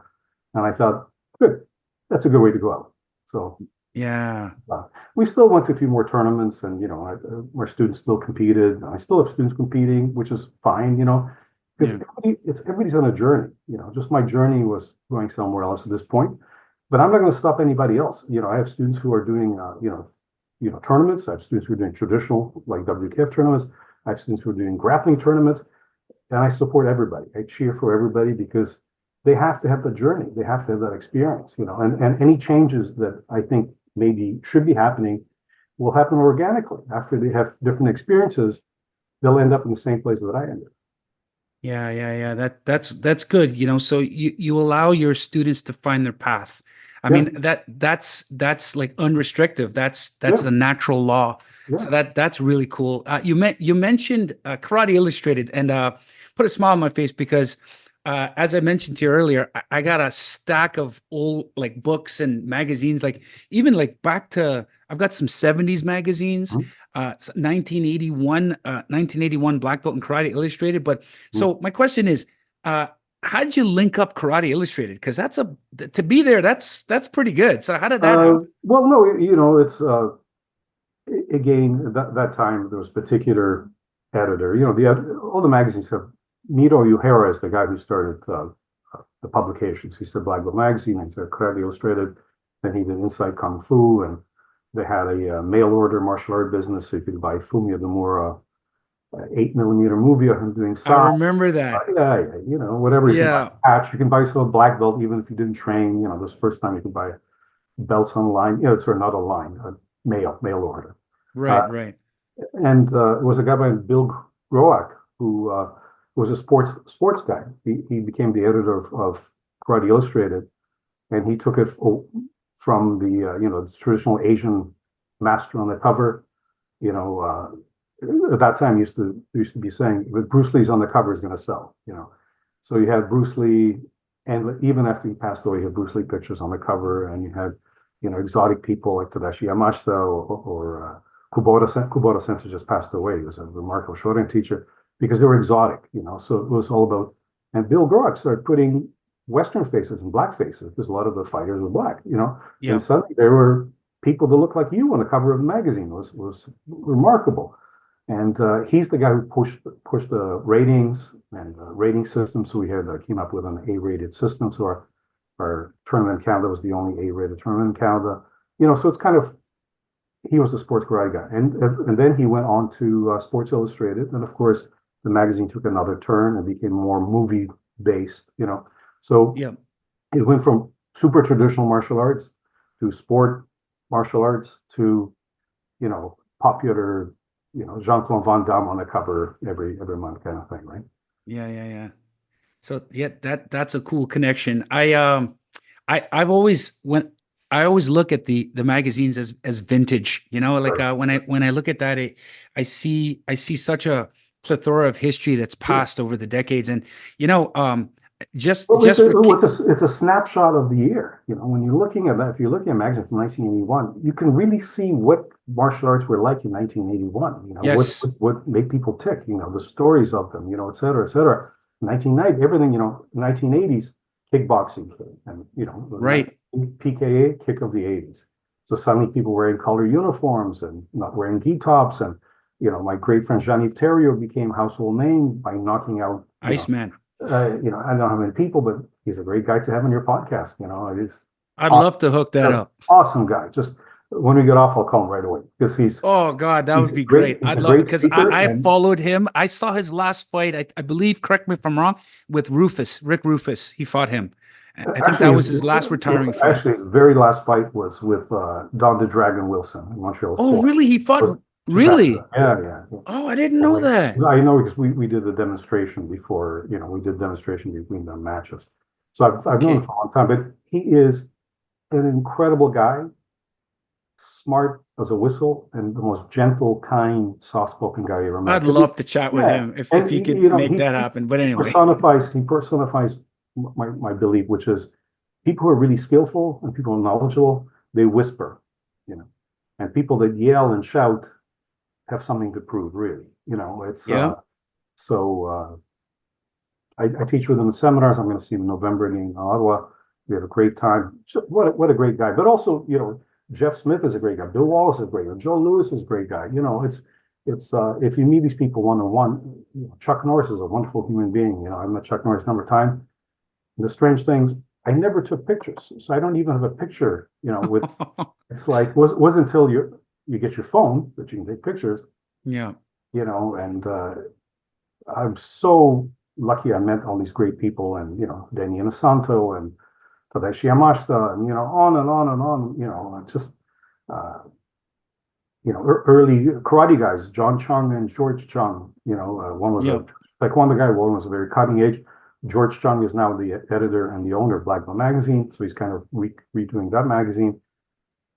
And I thought, good, that's a good way to go out. So yeah, we still went to a few more tournaments, and our students still competed. I still have students competing, which is fine, because everybody's on a journey. Just my journey was going somewhere else at this point. But I'm not going to stop anybody else. I have students who are doing, tournaments. I have students who are doing traditional, like WKF tournaments. I have students who are doing grappling tournaments, and I support everybody. I cheer for everybody because they have to have the journey. They have to have that experience, and any changes that I think maybe should be happening will happen organically. After they have different experiences, they'll end up in the same place that I ended. Yeah. That's good. So you allow your students to find their path. I mean, that's like unrestricted. That's the natural law. Yeah. So that's really cool. You mentioned Karate Illustrated, and put a smile on my face because as I mentioned to you earlier, I got a stack of old like books and magazines, like even like back to, I've got some 70s magazines, 1981 Black Belt in Karate Illustrated. But so my question is, how'd you link up Karate Illustrated? Because to be there, that's pretty good. So how did that happen? Well, no, it's again, that time there was a particular editor. All the magazines have Miro Uehara is the guy who started the publications. He started Black Belt Magazine, and he started Karate Illustrated. Then he did Inside Kung Fu, and they had a mail order martial art business, so you could buy Fumiya Demura 8mm movie of him doing I remember that. Whatever. You can buy a patch. You can buy some black belt even if you didn't train. This first time you could buy belts online. It's not online, mail order. Right. And it was a guy by Bill Groak who was a sports guy. He became the editor of Karate Illustrated, and he took it from the traditional Asian master on the cover. At that time used to be saying, if Bruce Lee's on the cover, is going to sell. So you had Bruce Lee, and even after he passed away, you had Bruce Lee pictures on the cover, and you had exotic people like Tadashi Yamashita or Kubota Sensei just passed away. He was a remarkable Shorin teacher because they were exotic, so it was all about, and Bill Groak started putting Western faces and black faces because a lot of the fighters were black, and suddenly there were people that looked like you on the cover of the magazine. Was remarkable. And he's the guy who pushed the ratings and rating system. So we came up with an A-rated system. So our tournament in Canada was the only A-rated tournament in Canada. So it's kind of, he was the sports karate guy, and then he went on to Sports Illustrated, and of course the magazine took another turn and became more movie based. So it went from super traditional martial arts to sport martial arts to popular Jean-Claude Van Damme on the cover every month kind of thing, right? Yeah. So yeah, that's a cool connection. I've always when I always look at the magazines as vintage, like Right. when I look at that, I see such a plethora of history that's passed over the decades. And you know, just Well, just for it's a snapshot of the year. When you're looking at that, if you're looking at magazines from 1981, you can really see what martial arts were like in 1981. yes, What made people tick. The stories of them. Et cetera, et cetera. 1990, everything. 1980s kickboxing, and right. PKA kick of the 80s. So suddenly people wearing color uniforms and not wearing gi tops, and my great friend Jean-Yves Theriault became household name by knocking out Iceman. I don't know how many people, but he's a great guy to have on your podcast. He's I'd awesome, love to hook that up. awesome guy. Just when we get off, I'll call him right away because Oh God, that would be great. he's I'd a love great because speaker, I and followed him. I saw his last fight. I believe, correct me if I'm wrong, with Rick Rufus. He fought him. I think that actually, was his last retiring fight. his very last fight was with Don the Dragon Wilson in Montreal Oh, Sport. really? He fought? Really? Yeah. Oh, I didn't know that. I know because we did the demonstration before. We did demonstration between the matches. So I've known him Okay. for a long time, but he is an incredible guy, smart as a whistle, and the most gentle, kind, soft-spoken guy you ever met. I'd love to chat with Yeah, him if and you could make that happen. But anyway, he personifies my belief, which is people who are really skillful and people who are knowledgeable, they whisper, you know, and people that yell and shout have something to prove, really. It's yeah. so I teach with him in seminars. I'm going to see him in November in Ottawa. We have a great time. What a great guy. But also, Jeff Smith is a great guy. Bill Wallace is a great guy. Joe Lewis is a great guy. It's if you meet these people one on one, Chuck Norris is a wonderful human being. I met Chuck Norris a number of times. The strange things, I never took pictures, so I don't even have a picture. With it's like wasn't until you get your phone that you can take pictures. Yeah. And I'm so lucky I met all these great people, and Denny Inosanto and Tadashi Yamashita, and on and on and on. Just early karate guys, John Chung and George Chung. One was Yeah. a taekwondo guy, one was a very cutting edge. George Chung is now the editor and the owner of Black Belt Magazine, so he's kind of redoing that magazine.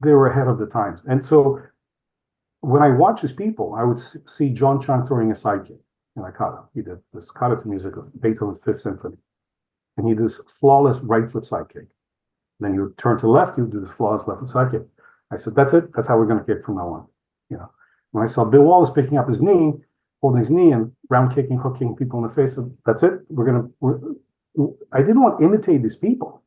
They were ahead of the times, and so when I watch these people, I would see John Chung throwing a sidekick in a kata. He did this kata to music of Beethoven's Fifth Symphony, and he did this flawless right foot sidekick. Then you would turn to the left, you would do this flawless left foot sidekick. I said, that's it. That's how we're going to kick from now on. When I saw Bill Wallace picking up his knee, holding his knee and round kicking, hooking people in the face, that's it. I didn't want to imitate these people.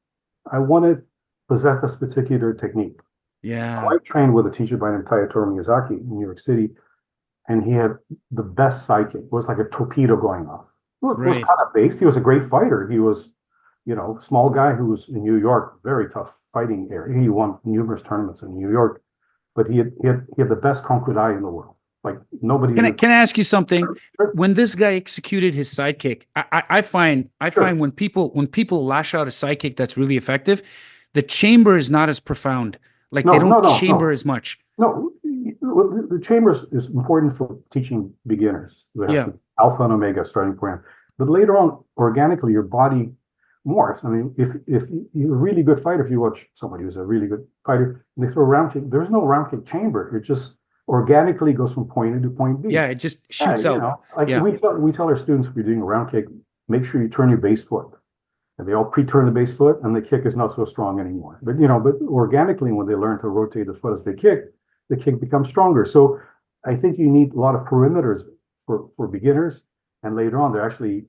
I wanted to possess this particular technique. Yeah. I trained with a teacher by named Tayatoru Miyazaki in New York City, and he had the best sidekick. It was like a torpedo going off. It was kind of based. He was a great fighter. He was, small guy who was in New York, very tough fighting area. He won numerous tournaments in New York, but he had the best concrete in the world. Like nobody. Can I ask you something? Sure. When this guy executed his sidekick, I find when people lash out a sidekick that's really effective, the chamber is not as profound. Like they don't chamber as much. No, the chamber is important for teaching beginners. Yeah. Alpha and omega starting point. But later on, organically, your body morphs. I mean, if you're a really good fighter, if you watch somebody who's a really good fighter, and they throw a round kick, there's no round kick chamber. It just organically goes from point A to point B. Yeah, it just shoots out. We tell our students, if you're doing a round kick, make sure you turn your base foot. And they all pre-turn the base foot, and the kick is not so strong anymore. But organically, when they learn to rotate the foot as they kick, the kick becomes stronger. So I think you need a lot of perimeters for beginners, and later on, they're actually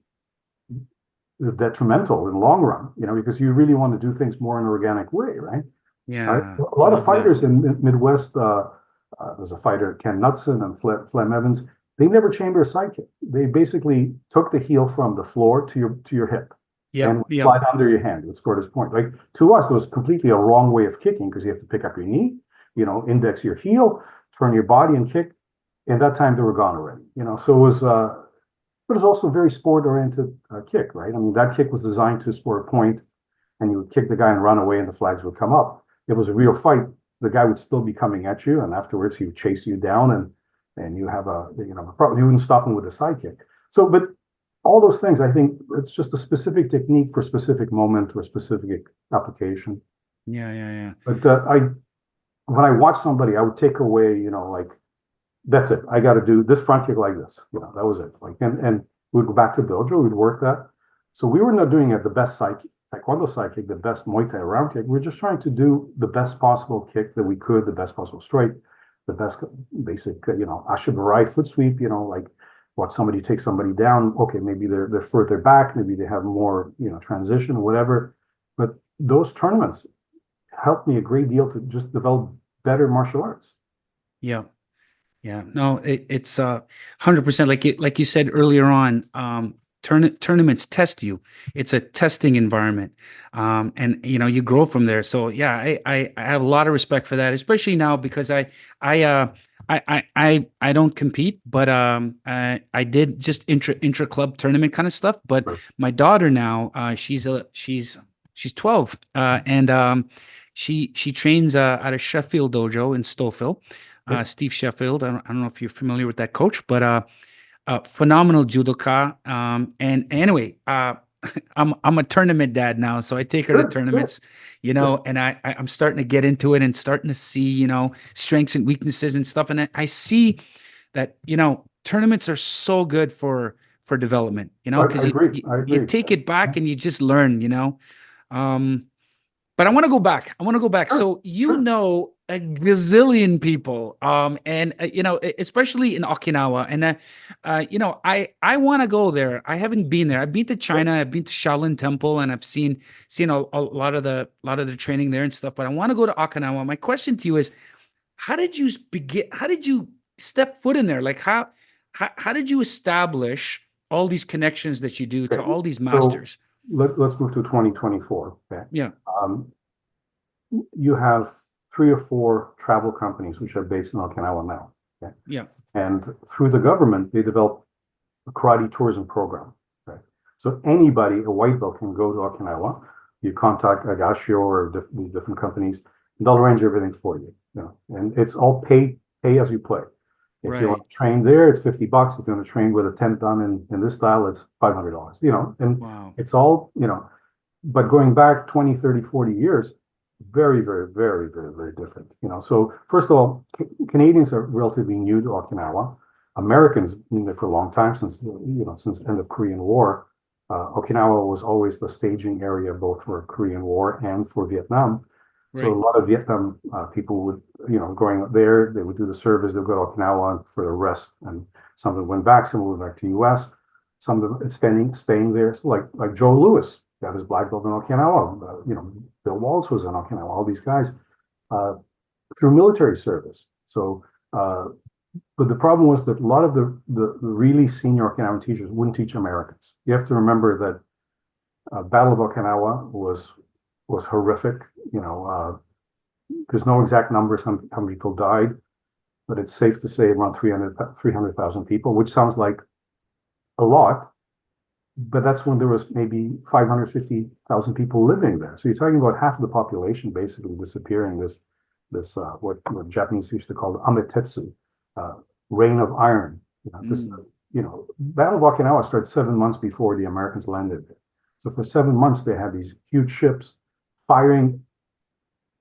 detrimental in the long run. Because you really want to do things more in an organic way, right? Yeah. A lot of fighters in Midwest. There's a fighter, Ken Knutson and Flem Evans. They never chamber a sidekick. They basically took the heel from the floor to your hip. And slide under your hand. It would score this point. Like to us, it was completely a wrong way of kicking because you have to pick up your knee, index your heel, turn your body and kick. And that time they were gone already. So it was, but it was also a very sport-oriented kick, right? I mean, that kick was designed to score a point, and you would kick the guy and run away, and the flags would come up. If it was a real fight, the guy would still be coming at you, and afterwards he would chase you down, and and you have probably you wouldn't stop them with a sidekick. So, but all those things, I think it's just a specific technique for a specific moment or specific application. Yeah, yeah, yeah. But when I watch somebody, I would take away, like, that's it. I got to do this front kick like this. That was it. Like, and we'd go back to dojo. We'd work that. So we were not doing it the best taekwondo side kick, the best Muay Thai round kick. We're just trying to do the best possible kick that we could, the best possible straight, the best basic, ashibarai foot sweep. Like watch somebody take somebody down. Okay, maybe they're further back. Maybe they have more, transition or whatever. But those tournaments helped me a great deal to just develop better martial arts. Yeah. Yeah, no, it's 100% like you said earlier on. Tournaments test you. It's a testing environment, and you grow from there. So yeah, I have a lot of respect for that, especially now because I don't compete, but I did just intra club tournament kind of stuff. But my daughter now, she's 12, and she trains out of Sheffield Dojo in Stouffville. Steve Sheffield. I don't know if you're familiar with that coach, but phenomenal judoka. And anyway, I'm a tournament dad now, so I take her to tournaments, and I'm starting to get into it and starting to see, strengths and weaknesses and stuff. And I see that, tournaments are so good for development, because you take it back and you just learn, but I want to go back. So a gazillion people, and especially in Okinawa, and I want to go there. I haven't been there. I've been to China. I've been to Shaolin Temple, and I've seen a lot of the training there and stuff. But I want to go to Okinawa. My question to you is, how did you begin? How did you step foot in there? Like how did you establish all these connections that you do to all these masters? Let's move to 2024. Okay. Yeah. You have 3 or 4 travel companies which are based in Okinawa now. Okay? Yeah. And through the government, they developed a karate tourism program. Okay? So anybody, a white belt, can go to Okinawa. You contact Agashio or these different companies, and they'll arrange everything for you. And it's all pay as you play. If you want to train there, it's $50. If you want to train with a 10th dan in this style, it's $500. And wow. It's all, but going back 20, 30, 40 years, very, very, very, very, very different. So first of all, Canadians are relatively new to Okinawa. Americans been there for a long time, since the end of Korean War. Okinawa was always the staging area both for Korean War and for Vietnam. Right. So a lot of Vietnam people would, going up there, they would do the service, they'd go to Okinawa for the rest, and some of them went back, some went back to the US, some of them staying there. So like Joe Louis got his black belt in Okinawa. Bill Waltz was in Okinawa. All these guys through military service. So, but the problem was that a lot of the really senior Okinawan teachers wouldn't teach Americans. You have to remember that Battle of Okinawa was horrific. There's no exact numbers how many people died, but it's safe to say around 300,000 people, which sounds like a lot. But that's when there was maybe 550,000 people living there. So you're talking about half of the population basically disappearing. This what Japanese used to call the Ametetsu, rain of iron. Battle of Okinawa started 7 months before the Americans landed there. So for 7 months they had these huge ships firing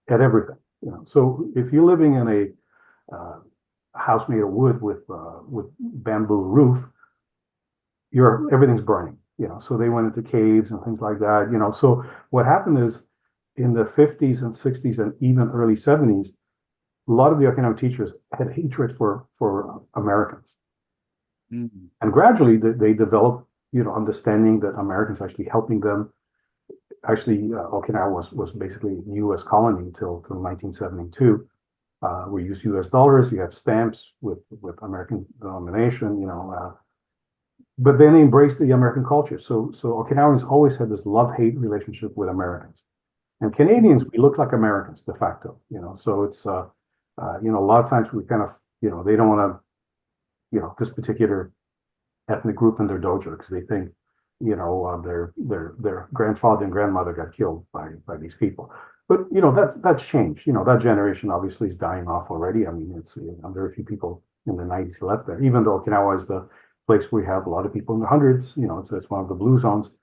at everything. So if you're living in a house made of wood with bamboo roof, everything's burning. So they went into caves and things like that. So what happened is in the 50s and 60s and even early 70s, a lot of the Okinawan teachers had hatred for Americans. Mm-hmm. And gradually they developed, understanding that Americans actually helping them. Actually, Okinawa was basically a U.S. colony until 1972. We used U.S. dollars. You had stamps with American denomination, but then they embraced the American culture. So Okinawans always had this love-hate relationship with Americans. And Canadians, we look like Americans de facto, So it's, a lot of times we kind of, they don't want to, this particular ethnic group in their dojo because they think, their grandfather and grandmother got killed by these people. But that's changed. That generation obviously is dying off already. I mean, it's very few people in the 90s left there, even though Okinawa is the place where we have a lot of people in the hundreds, it's one of the blue zones.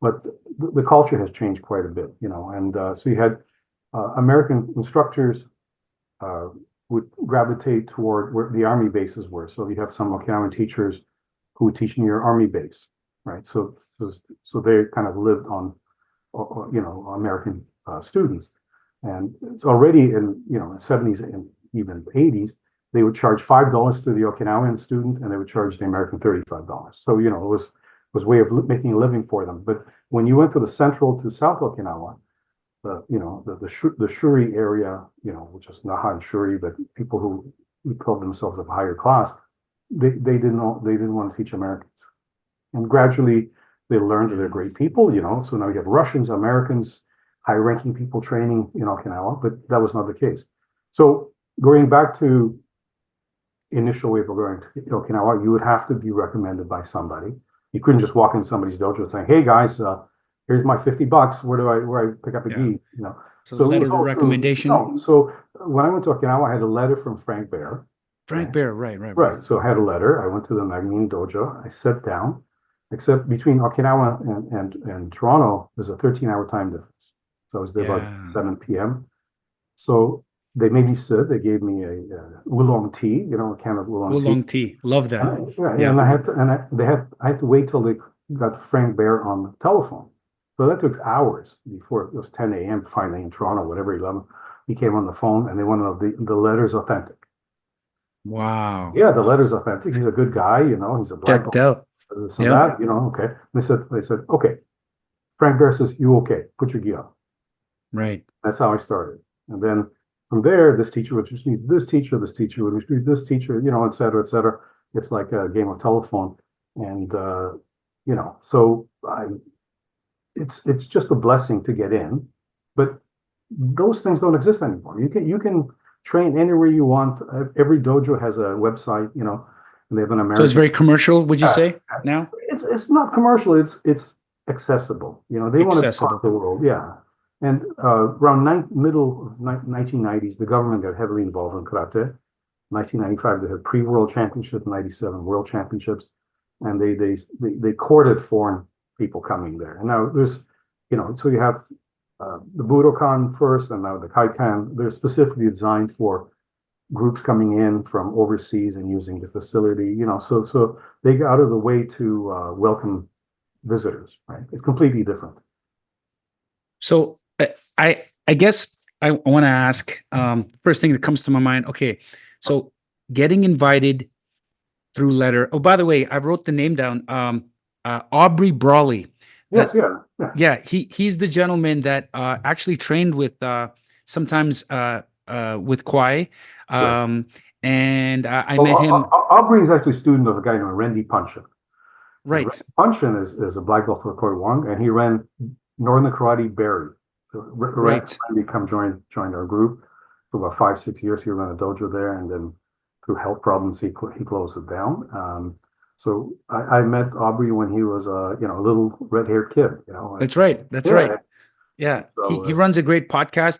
But the culture has changed quite a bit, and so you had American instructors would gravitate toward where the army bases were. So you have some Okinawan teachers who would teach near army base, right? So they kind of lived on, American students. And it's already in, the 70s and even 80s, they would charge $5 to the Okinawan student and they would charge the American $35. So, it was a way of making a living for them. But when you went to the central to South Okinawa, the Shuri area, which is Naha and Shuri, but people who called themselves of higher class, they didn't want to teach Americans. And gradually they learned that they're great people, so now you have Russians, Americans, high-ranking people training in Okinawa, but that was not the case. So going back to initial way of going to Okinawa, you would have to be recommended by somebody. You couldn't just walk in somebody's dojo and say, "Hey guys, here's my $50. Where I pick up a gi?" So letter of recommendation. So when I went to Okinawa, I had a letter from Frank Bear. Frank Bear, right. So I had a letter. I went to the Magnin dojo. I sat down. Except between Okinawa and Toronto, there's a 13-hour time difference. So I was there about 7 p.m. So they made me sit. They gave me a oolong tea, a can of oolong tea. Love that. And I had to wait till they got Frank Bear on the telephone. So that took hours before it was 10 a.m. finally in Toronto, whatever 11. He came on the phone and they wanted the letter's authentic. Wow. Yeah, the letter's authentic. He's a good guy, he's a black. Checked out. So that, okay. They said, okay. Frank Bear says, "You okay? Put your gi on." Right. That's how I started. And then from there, this teacher would just meet this teacher would meet this teacher, et cetera, et cetera. It's like a game of telephone. And, so it's just a blessing to get in. But those things don't exist anymore. You can train anywhere you want. Every dojo has a website, and they have an American. So it's very commercial, would you say now? It's not commercial. It's accessible. They want to talk the world. Yeah. And around middle of 1990s, the government got heavily involved in karate. 1995, they had pre-world championship, 97 world championships, and they courted foreign people coming there. And now there's, so you have the Budokan first, and now the Kaikan. They're specifically designed for groups coming in from overseas and using the facility. So they go out of the way to welcome visitors. Right? It's completely different. So I guess I want to ask, first thing that comes to my mind. Okay, so getting invited through letter. Oh, by the way, I wrote the name down. Aubrey Brawley. Yes, yeah. He's the gentleman that actually trained with sometimes with Kwai. And I met him. Aubrey is actually a student of a guy named Randy Punchin. Right. Punchin is a black belt for Koi Wong, and he ran Northern Karate Barry. So Randy joined our group for about 5-6 years. He ran a dojo there, and then through health problems, he closed it down. So I met Aubrey when he was a little red-haired kid. That's right. Right. Yeah, so, he runs a great podcast.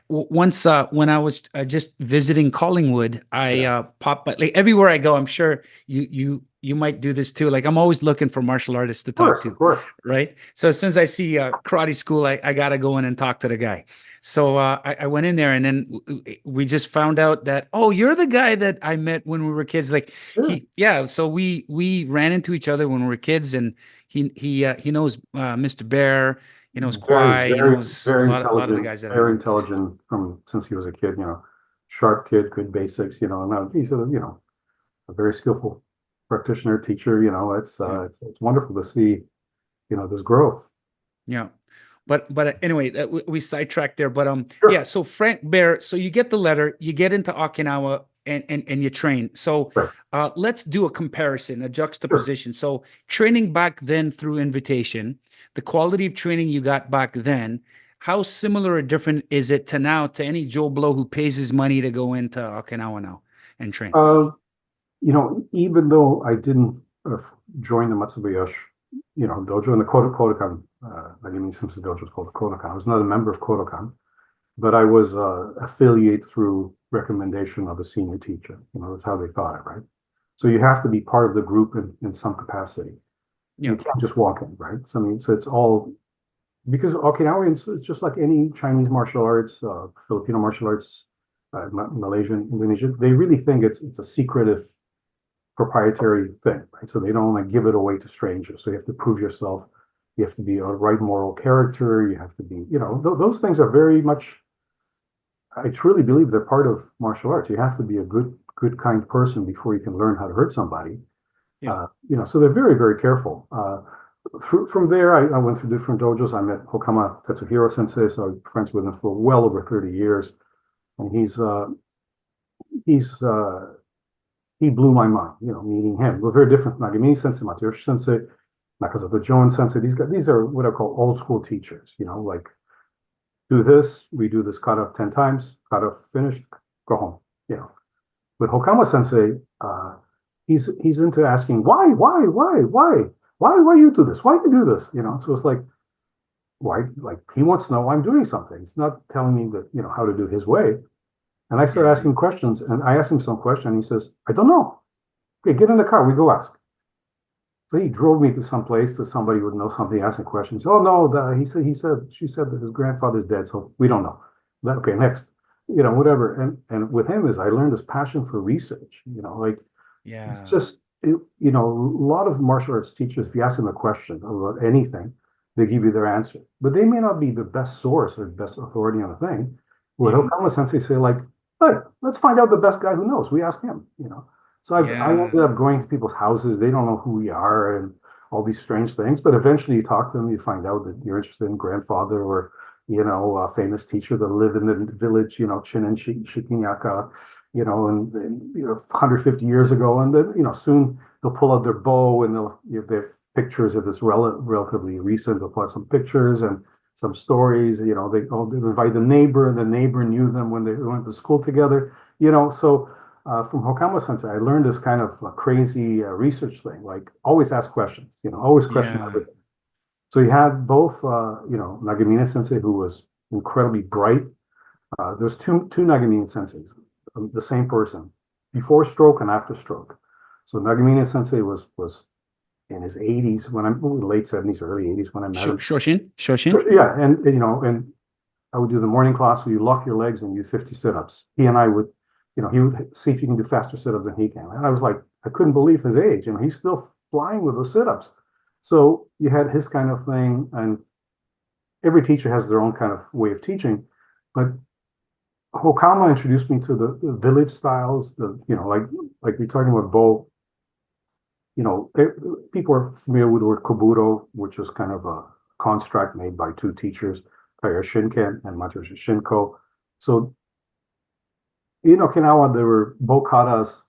Once when I was just visiting Collingwood, I popped, but like everywhere I go, I'm sure you might do this too. Like I'm always looking for martial artists to talk to, of course. Right? So as soon as I see karate school, I gotta go in and talk to the guy. So I went in there, and then we just found out that, oh, you're the guy that I met when we were kids. Like so we ran into each other when we were kids, and he knows Mr. Bear. He knows Kwai. He knows a lot of the guys that very intelligent since he was a kid. Sharp kid, good basics. Now he's a very skillful practitioner, teacher. It's wonderful to see, this growth. Yeah, but anyway, we sidetracked there. But sure. Yeah. So Frank Bear. So you get the letter. You get into Okinawa. And you train. So right. Let's do a comparison, a juxtaposition. Sure. So training back then through invitation, the quality of training you got back then, how similar or different is it to now, to any Joe Blow who pays his money to go into Okinawa now and train? Even though I didn't join the Matsubayashi, dojo in the Kodokan, Nagimi Sensei dojo is called Kodokan. I was not a member of Kodokan. but I was affiliate through recommendation of a senior teacher. That's how they thought it, right? So you have to be part of the group in some capacity. Yeah. You can't just walk in, right? So I mean, so it's all because Okinawans, it's just like any Chinese martial arts, Filipino martial arts, Malaysian, Indonesian. They really think it's a secretive, proprietary thing, right? So they don't want to give it away to strangers. So you have to prove yourself. You have to be a right moral character. You have to be, those things are very much. I truly believe they're part of martial arts. You have to be a good, kind person before you can learn how to hurt somebody. Yeah. So they're very, very careful. From there, I went through different dojos. I met Hokama Tetsuhiro Sensei, so I was friends with him for well over 30 years, and he blew my mind. Meeting him. We're very different. Nagamine Sensei, Matsuyoshi Sensei, Nakazato Joan Sensei. These are what I call old school teachers. Like do this, we do this kata 10 times, kata finished, go home. With Hokama Sensei, he's into asking why you do this? Why you do this? So it's like, why? Like he wants to know why I'm doing something. It's not telling me that how to do his way. And I start asking questions, and I asked him some question. And he says, I don't know. Okay, get in the car. We go ask. So he drove me to some place that somebody would know something, asking questions. Oh no, she said that his grandfather's dead, so we don't know. Okay, next, whatever. And with him is I learned this passion for research. It's just a lot of martial arts teachers, if you ask them a question about anything, they give you their answer, but they may not be the best source or best authority on a thing. Well, Hokama Sensei say like, hey, let's find out the best guy who knows. We ask him. So I ended up going to people's houses. They don't know who we are and all these strange things. But eventually you talk to them, you find out that you're interested in grandfather or, a famous teacher that lived in the village, Chin and Shikinyaka, and 150 years ago. And then, soon they'll pull out their bow and they have pictures of this relatively recent. They'll put some pictures and some stories. They invite the neighbor, and the neighbor knew them when they went to school together. So from Hokama Sensei, I learned this kind of crazy research thing, like always ask questions, always question everything. So you had both, Nagamine Sensei, who was incredibly bright. There's two Nagamine Senseis, the same person, before stroke and after stroke. So Nagamine Sensei was in his 80s late 70s, early 80s when I met him. Shoshin. Yeah, and I would do the morning class where you lock your legs and you 50 sit-ups. He and I would, he would see if you can do faster sit-ups than he can. And I was like, I couldn't believe his age. He's still flying with those sit-ups. So you had his kind of thing, and every teacher has their own kind of way of teaching. But Hokama introduced me to the village styles, like we're talking about Bo. People are familiar with the word Kobudo, which is kind of a construct made by two teachers, Taiyo Shinken and Matsuyoshi Shinko. So in Okinawa, there were bokatas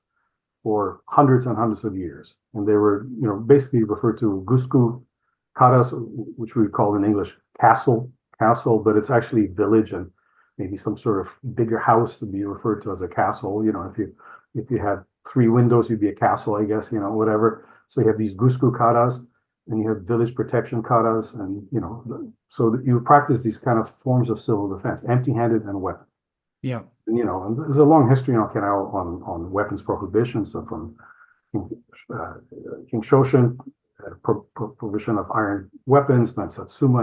for hundreds and hundreds of years. And they were, basically referred to gusku katas, which we call in English castle, but it's actually village and maybe some sort of bigger house to be referred to as a castle. If you had 3 windows, you'd be a castle, I guess, whatever. So you have these gusku katas, and you have village protection katas, and so that you practice these kind of forms of civil defense, empty-handed and weapon. Yeah. And, there's a long history in Okinawa on weapons prohibition. So from King Shoshin, prohibition of iron weapons, then Satsuma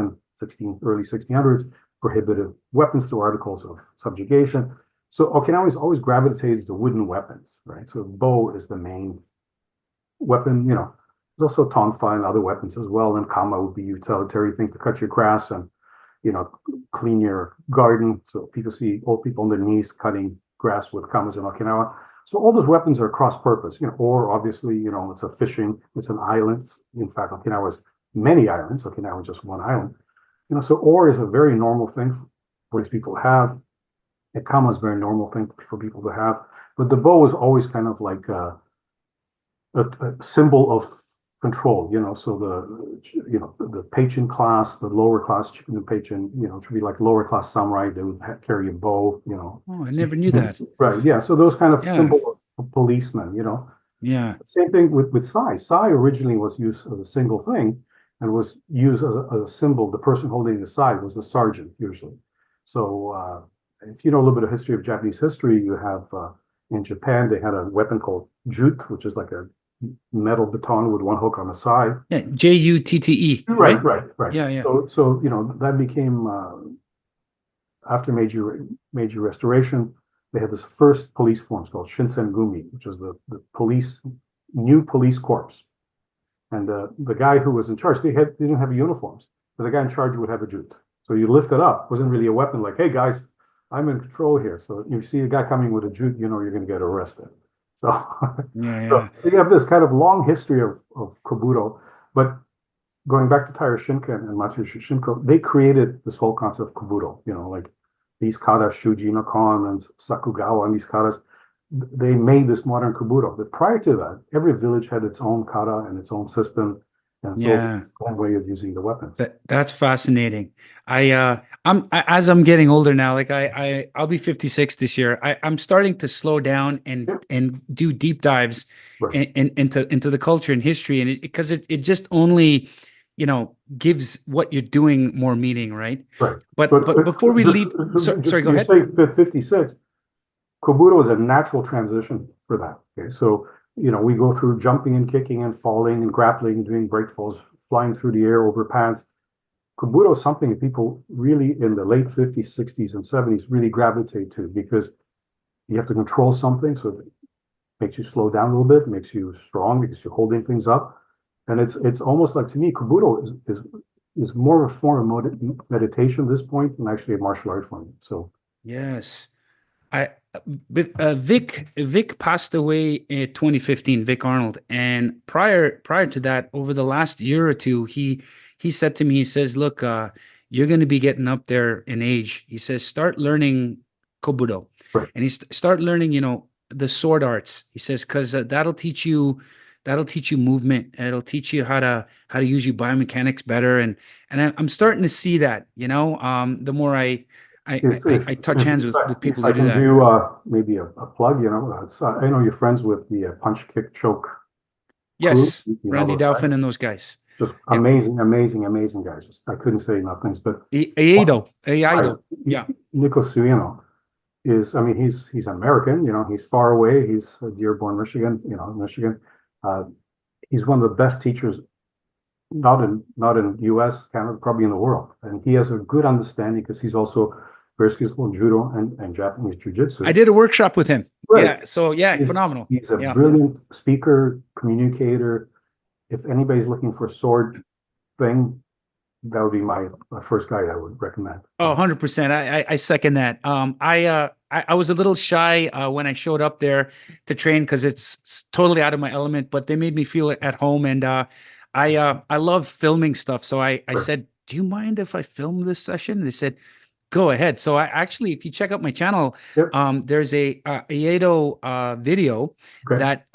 in early 1600s, prohibited weapons through articles of subjugation. So Okinawans always gravitated to wooden weapons, right? So bow is the main weapon. There's also tonfa and other weapons as well. And kama would be utilitarian thing to cut your grass and clean your garden. So people see old people on their knees cutting grass with kamas in Okinawa. So all those weapons are cross-purpose. Or obviously, it's a fishing. It's an island. In fact, Okinawa has many islands. Okinawa is just one island. So ore is a very normal thing for these people to have. A kama is a very normal thing for people to have, but the bow is always kind of like a symbol of control, so the Peichin class, the lower class the Peichin, it should be like lower class samurai. They would carry a bow, Oh, I never knew that. Right? Yeah. So those kind of symbol of policemen, Yeah. Same thing with sai. Sai originally was used as a single thing and was used as a symbol. The person holding the sai was the sergeant usually. So if you know a little bit of history of Japanese history, you have in Japan, they had a weapon called jute, which is like a metal baton with one hook on the side. Yeah, Jutte, Right, right? right. Yeah, yeah. So that became after Meiji Restoration, they had this first police force called Shinsengumi, which was the new police corps. And the guy who was in charge, they didn't have uniforms, but the guy in charge would have a jute. So you lift it up. It wasn't really a weapon like, hey guys, I'm in control here. So you see a guy coming with a jute, you know you're going to get arrested. So, Yeah. so you have this kind of long history of Kobudo, but going back to Taira Shinken and Matsuyoshi Shinko, they created this whole concept of Kobudo, like these kata, Shuji no Kon and Sakugawa and these katas, they made this modern Kobudo. But prior to that, every village had its own kata and its own system, and so Yeah. its own way of using the weapons. That's fascinating. As I'm getting older now, like I'll be 56 this year. I'm starting to slow down and do deep dives Right. into the culture and history, and because it just only gives what you're doing more meaning, right? Right. But before we leave, sorry, go ahead. Say 56. Kobudo is a natural transition for that. Okay, so we go through jumping and kicking and falling and grappling, doing break falls, flying through the air over pads. Kobudo is something that people really in the late 50s, 60s, and 70s really gravitate to because you have to control something, so it makes you slow down a little bit, makes you strong because you're holding things up. And it's almost like, to me, Kobudo is more of a form of meditation at this point than actually a martial art form. So yes. Vic passed away in 2015, Vic Arnold, and prior to that, over the last year or two, he said to me, he says, "Look, you're going to be getting up there in age." He says, "Start learning Kobudo," right. and start learning, the sword arts. He says, because that'll teach you movement, and it'll teach you how to use your biomechanics better, and I'm starting to see that, the more I touch hands with people who do that. If I can do maybe a plug, I know you're friends with the punch, kick, choke. Yes, crew, Randy those Dalphin guys. and those guys. Just Yep. amazing guys. I couldn't say enough things, but Aido, yeah. Nico Suino is, he's American, he's far away. He's Dearborn, Michigan, Michigan. He's one of the best teachers, not in US, Canada, probably in the world. And he has a good understanding because he's also very skillful in judo and Japanese jiu-jitsu. I did a workshop with him. Right. Yeah. So phenomenal. He's a brilliant speaker, communicator. If anybody's looking for a sword thing, that would be my first guy I would recommend. Oh, 100%. I second that. I was a little shy when I showed up there to train because it's totally out of my element, but they made me feel at home, and I love filming stuff. So I said, "Do you mind if I film this session?" And they said, "Go ahead." So I actually, if you check out my channel, there's a Iedo video that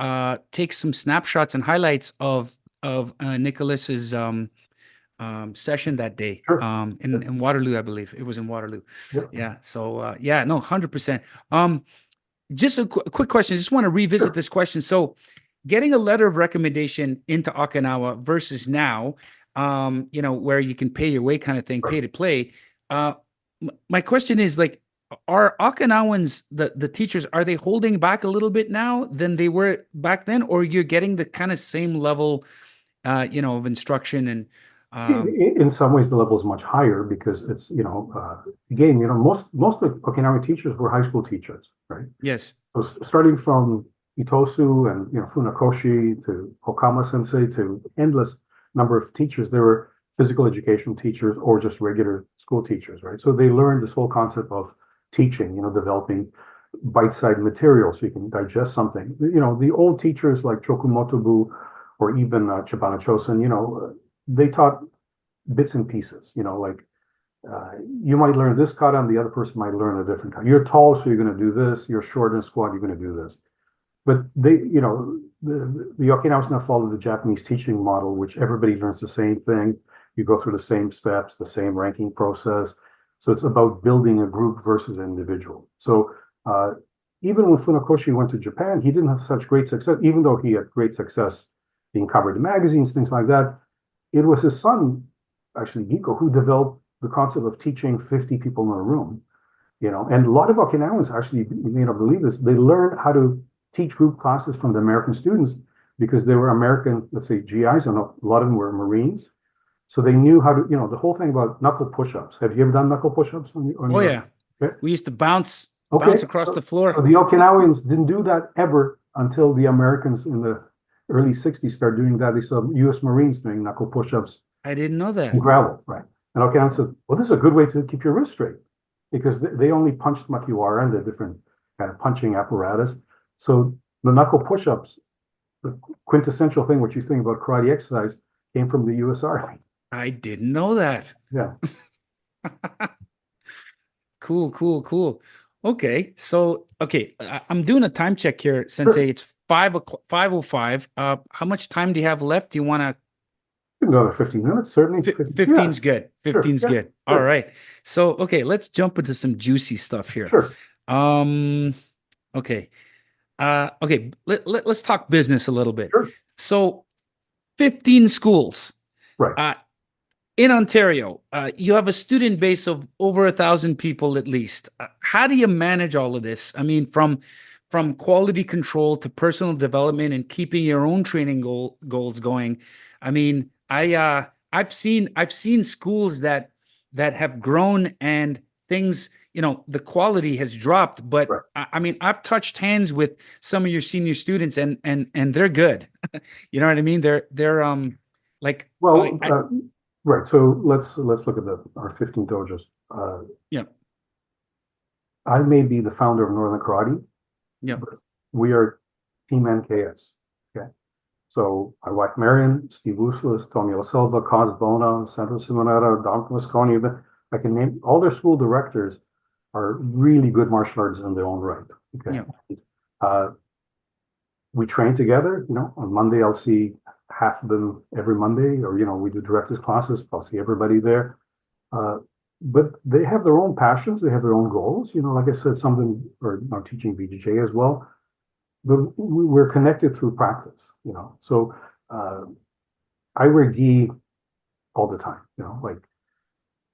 takes some snapshots and highlights of Nicholas's session that day in Waterloo, I believe. It was in Waterloo. Yeah. So no, 100%. Just a quick question. I just want to revisit this question. So getting a letter of recommendation into Okinawa versus now, where you can pay your way kind of thing, pay to play. My question is, like, are Okinawans, the teachers, are they holding back a little bit now than they were back then, or you're getting the kind of same level, of instruction? And in some ways the level is much higher because it's again, most of the Okinawan teachers were high school teachers, right? Yes. So starting from Itosu and Funakoshi to Okama sensei to endless number of teachers, there were physical education teachers or just regular school teachers, right? So they learned this whole concept of teaching, developing bite-sized material so you can digest something. The old teachers like Chokumotobu or even Chibana Chosen, they taught bits and pieces, you might learn this kata and the other person might learn a different kata. You're tall, so you're going to do this. You're short and squat, you're going to do this. But they, the Okinawans now follow the Japanese teaching model, which everybody learns the same thing. You go through the same steps, the same ranking process. So it's about building a group versus an individual. So even when Funakoshi went to Japan, he didn't have such great success, even though he had great success being covered in magazines, things like that. It was his son, actually Giko, who developed the concept of teaching 50 people in a room. and a lot of Okinawans actually, believe this, they learned how to teach group classes from the American students because they were American, let's say GIs, and a lot of them were Marines. So they knew how to, the whole thing about knuckle push-ups. Have you ever done knuckle push-ups yeah. Okay. We used to bounce Okay. across the floor. So the Okinawans didn't do that ever until the Americans in the early 60s started doing that. They saw US Marines doing knuckle push-ups I didn't know that. in gravel, right? And Okinawans said, well, this is a good way to keep your wrist straight because they only punched makiwara and the different kind of punching apparatus. So the knuckle push-ups, the quintessential thing, what you think about karate exercise, came from the US Army. I didn't know that. Yeah. Cool. Okay, so I'm doing a time check here, Sensei. Sure. It's 5:05. How much time do you have left? Do you want to? Another 15 minutes, certainly. 15's good. 15's Sure. good. All right. So let's jump into some juicy stuff here. Sure. Okay. Let's talk business a little bit. Sure. So 15 schools. Right. In Ontario, you have a student base of over 1,000 people at least. How do you manage all of this? I mean, from quality control to personal development and keeping your own training goals going. I mean, I've seen schools that have grown and things, the quality has dropped. But Right. I mean, I've touched hands with some of your senior students, and they're good. You know what I mean? They're like, Well, right. So let's look at our 15 dojos. Yeah. I may be the founder of Northern Karate. Yeah. But we are Team NKS. Okay. So my wife Marion, Steve Uslis, Tony La Silva, Cos Bona, Sandro Simonetta, Don Mosconi. I can name all their school directors are really good martial artists in their own right. Okay. Yeah. We train together. On Monday I'll see half of them every Monday, or we do directors classes. I'll see everybody there. But they have their own passions. They have their own goals. Like I said, some of them are teaching BJJ as well. But we're connected through practice. So I wear gi all the time. Like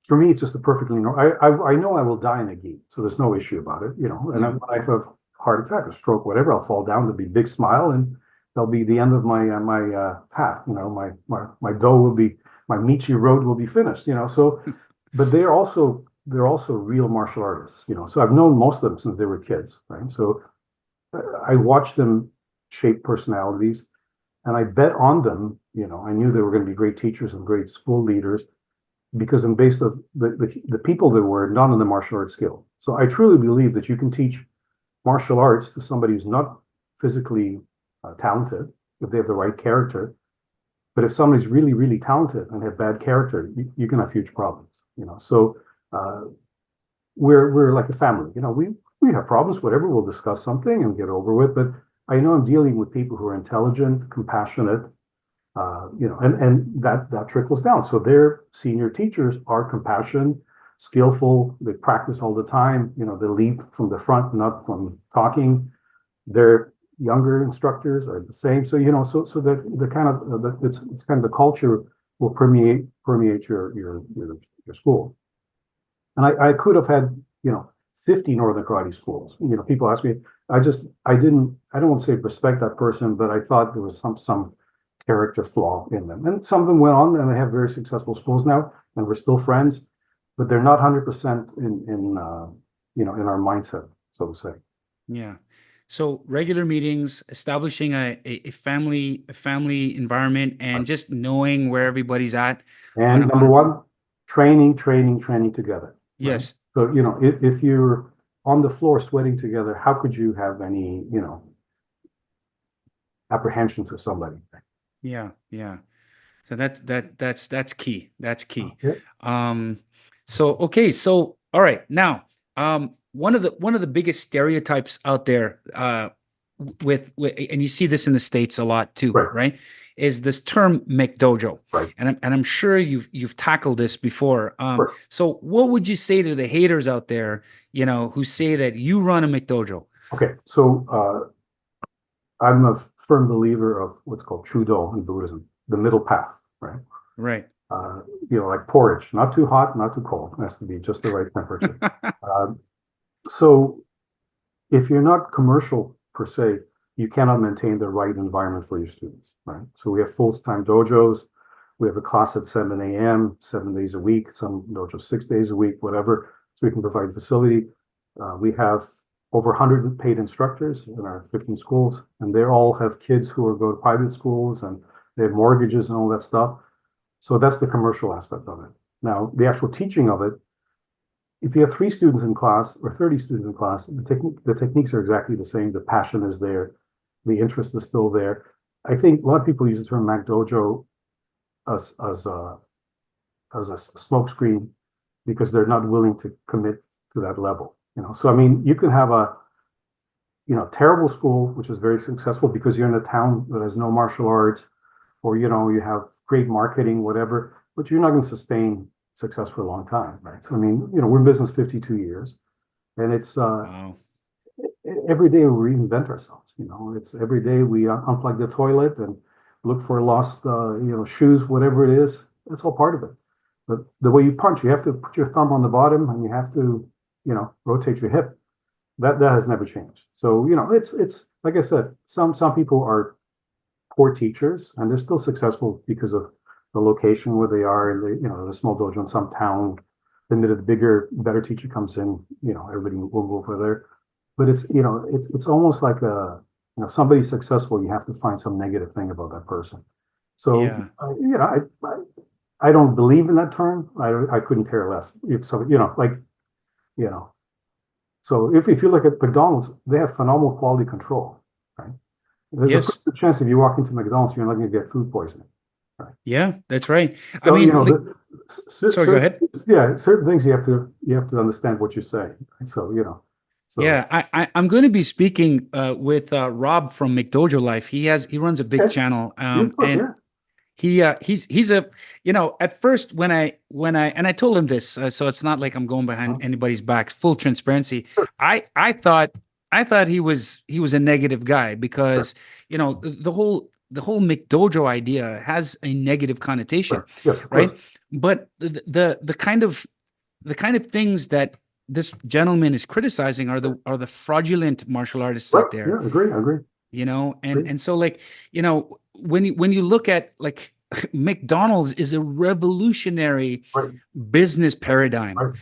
for me, it's just the perfectly normal. I know I will die in a gi, so there's no issue about it. And when I have a heart attack, a stroke, whatever, I'll fall down. There'll be a big smile, and that'll be the end of my path. My do will be, my Michi road will be finished. So. But they're also real martial artists, So I've known most of them since they were kids, right? So I watched them shape personalities, and I bet on them. I knew they were going to be great teachers and great school leaders because I'm based on the people they were, not on the martial arts skill. So I truly believe that you can teach martial arts to somebody who's not physically talented if they have the right character. But if somebody's really, really talented and have bad character, you can have huge problems. So we're like a family. We have problems, whatever. We'll discuss something and get over with. But I know I'm dealing with people who are intelligent, compassionate, and that trickles down. So their senior teachers are compassionate, skillful. They practice all the time. They lead from the front, not from talking. Their younger instructors are the same. So so that the kind of it's kind of the culture will permeate your school. And I could have had 50 Northern Karate schools. People ask me, I don't want to say respect that person, but I thought there was some character flaw in them. And some of them went on and they have very successful schools now, and we're still friends, but they're not 100% in our mindset, so to say. Yeah. So regular meetings, establishing a family environment, and just knowing where everybody's at. And number one, training together. Yes. Right? So, if you're on the floor sweating together, how could you have any, apprehensions of somebody? Yeah. So that's key. That's key. Okay. So all right. Now, one of the biggest stereotypes out there, with and you see this in the States a lot too, right? Is this term McDojo. Right. And I'm sure you've tackled this before. Sure. So what would you say to the haters out there, who say that you run a McDojo? Okay. So I'm a firm believer of what's called Trudo in Buddhism, the middle path, right? Right. Like porridge, not too hot, not too cold. It has to be just the right temperature. So if you're not commercial per se, you cannot maintain the right environment for your students, right? So we have full-time dojos. We have a class at 7 a.m., 7 days a week, some dojos 6 days a week, whatever. So we can provide facility. We have over 100 paid instructors in our 15 schools, and they all have kids who are go to private schools, and they have mortgages and all that stuff. So that's the commercial aspect of it. Now, the actual teaching of it, if you have 3 students in class or 30 students in class, the techniques are exactly the same. The passion is there. The interest is still there. I think a lot of people use the term McDojo as a smokescreen because they're not willing to commit to that level. So I mean, you can have a terrible school which is very successful because you're in a town that has no martial arts, or you have great marketing, whatever, but you're not going to sustain success for a long time, right? So I mean, we're in business 52 years, and it's Wow. every day we reinvent ourselves. It's every day we unplug the toilet and look for lost shoes, whatever it is. It's all part of it. But the way you punch, you have to put your thumb on the bottom, and you have to rotate your hip. That has never changed. So it's like I said, some people are poor teachers, and they're still successful because of the location where they are, and the small dojo in some town. The minute the bigger, better teacher comes in, everybody will move over there. But it's almost like somebody's successful, you have to find some negative thing about that person. So Yeah. I don't believe in that term. I couldn't care less. If so, So if you look at McDonald's, they have phenomenal quality control, right? There's Yes. a good chance if you walk into McDonald's, you're not going to get food poisoning. Right? Yeah, that's right. So I mean, sorry, go ahead. Yeah, certain things you have to understand what you're saying. So So Yeah, I'm going to be speaking with Rob from McDojo Life. He runs a big okay. channel, Good, and yeah. he's a at first when I told him this, so it's not like I'm going behind anybody's back. Full transparency. Sure. I thought he was a negative guy because the whole McDojo idea has a negative connotation, Yes, of right? course. But the kind of things that this gentleman is criticizing are the fraudulent martial artists Right. out there, Yeah, agree. and so like, when you look at like McDonald's is a revolutionary Right. business paradigm, Right.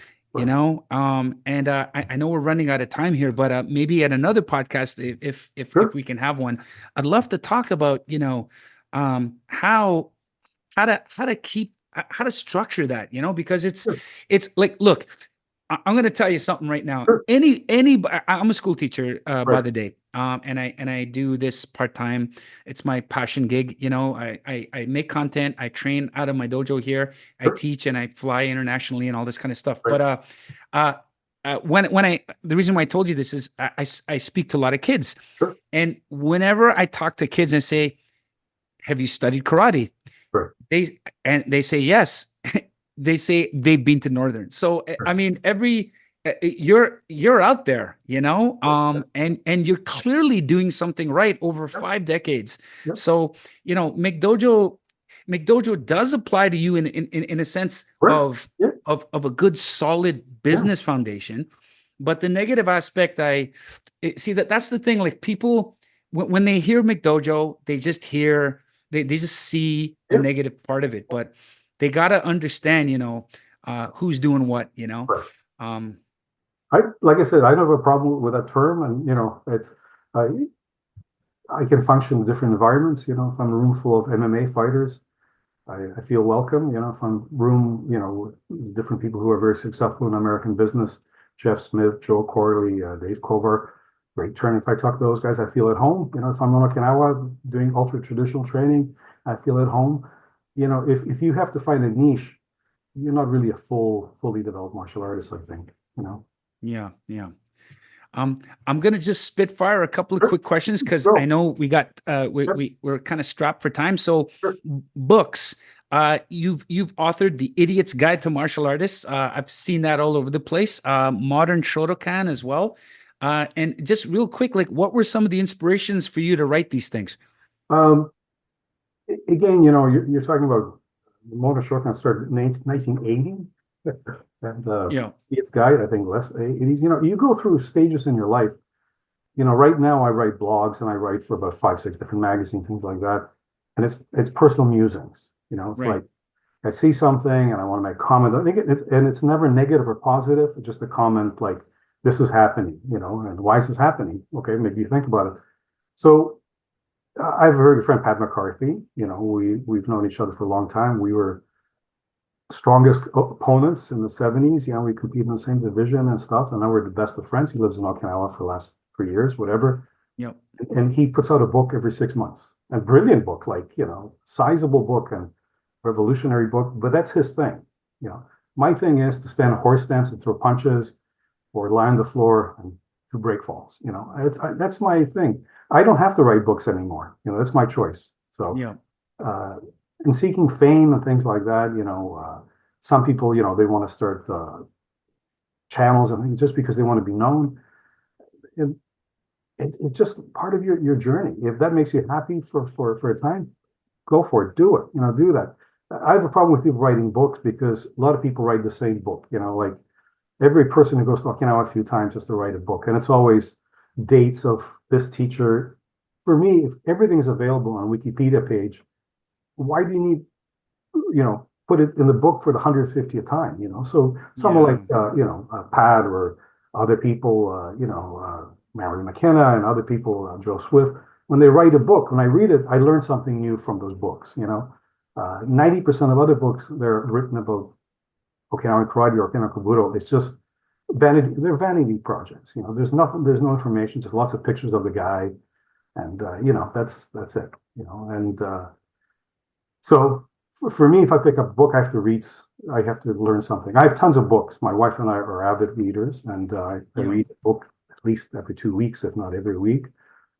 and I know we're running out of time here, but maybe at another podcast, if Sure. we can have one, I'd love to talk about, how to structure that, because Sure. it's like, look, I'm going to tell you something right now. Sure. I'm a school teacher by Right. the day, and I do this part time. It's my passion gig. I make content. I train out of my dojo here. I Sure. teach and I fly internationally and all this kind of stuff. Right. But the reason why I told you this is I speak to a lot of kids, Sure. and whenever I talk to kids and say, "Have you studied karate?" Right. They say yes. They say they've been to Northern. So I mean, you're out there, and you're clearly doing something right over 5 decades. Yep. So McDojo does apply to you in a sense Right. of Yeah. of a good solid business foundation. But the negative aspect, see that's the thing. Like, people, when they hear McDojo, they just see the Yeah. negative part of it, but they got to understand, who's doing what, Right. um, Like I said, I don't have a problem with that term, and it's I can function in different environments. If I'm in a room full of MMA fighters, I feel welcome. If I'm room, with different people who are very successful in American business, Jeff Smith, Joe Corley, Dave Kovar, great training. If I talk to those guys, I feel at home. If I'm in Okinawa doing ultra traditional training, I feel at home. If you have to find a niche, you're not really a fully developed martial artist, I think. yeah. I'm gonna just spitfire a couple of Sure. quick questions because Sure. I know we got Sure. we're kind of strapped for time. So, Sure. books. You've authored The Idiot's Guide to Martial Artists. I've seen that all over the place. Modern Shotokan as well. And just real quick, like, what were some of the inspirations for you to write these things? Again, you're talking about the motor shotgun started in 1980. And Yeah. it's guide, I think, less 80s. You go through stages in your life. Right now I write blogs and I write for about 5, 6 different magazines, things like that. And it's personal musings. It's Right. like I see something and I want to make a comment. I think it's never negative or positive. It's just a comment like, this is happening, and why is this happening? Okay, maybe you think about it. So I have a very good friend, Pat McCarthy. We've known each other for a long time. We were strongest opponents in the 70s. We competed in the same division and stuff. And now we're the best of friends. He lives in Okinawa for the last 3 years, whatever. Yep. And he puts out a book every 6 months. A brilliant book, like, sizable book and revolutionary book. But that's his thing. My thing is to stand a horse stance and throw punches or lie on the floor and do break falls. That's my thing. I don't have to write books anymore. That's my choice. So, Yeah. in seeking fame and things like that, some people, they want to start channels and things just because they want to be known. It's just part of your journey. If that makes you happy for a time, go for it. Do it. Do that. I have a problem with people writing books because a lot of people write the same book. Like every person who goes to Okinawa a few times just to write a book, and it's always dates of this teacher. For me, if everything is available on a Wikipedia page, why do you need, put it in the book for the 150th time? So someone like Pat or other people, Mary McKenna and other people, Joe Swift, when they write a book, when I read it, I learn something new from those books. 90% of other books, they're written about Okinawan karate or Okinawan Kobudo. It's just vanity. They're vanity projects. There's nothing. There's no information. Just lots of pictures of the guy, and that's it. And so for me, if I pick up a book, I have to learn something. I have tons of books. My wife and I are avid readers, and I read a book at least every 2 weeks, if not every week.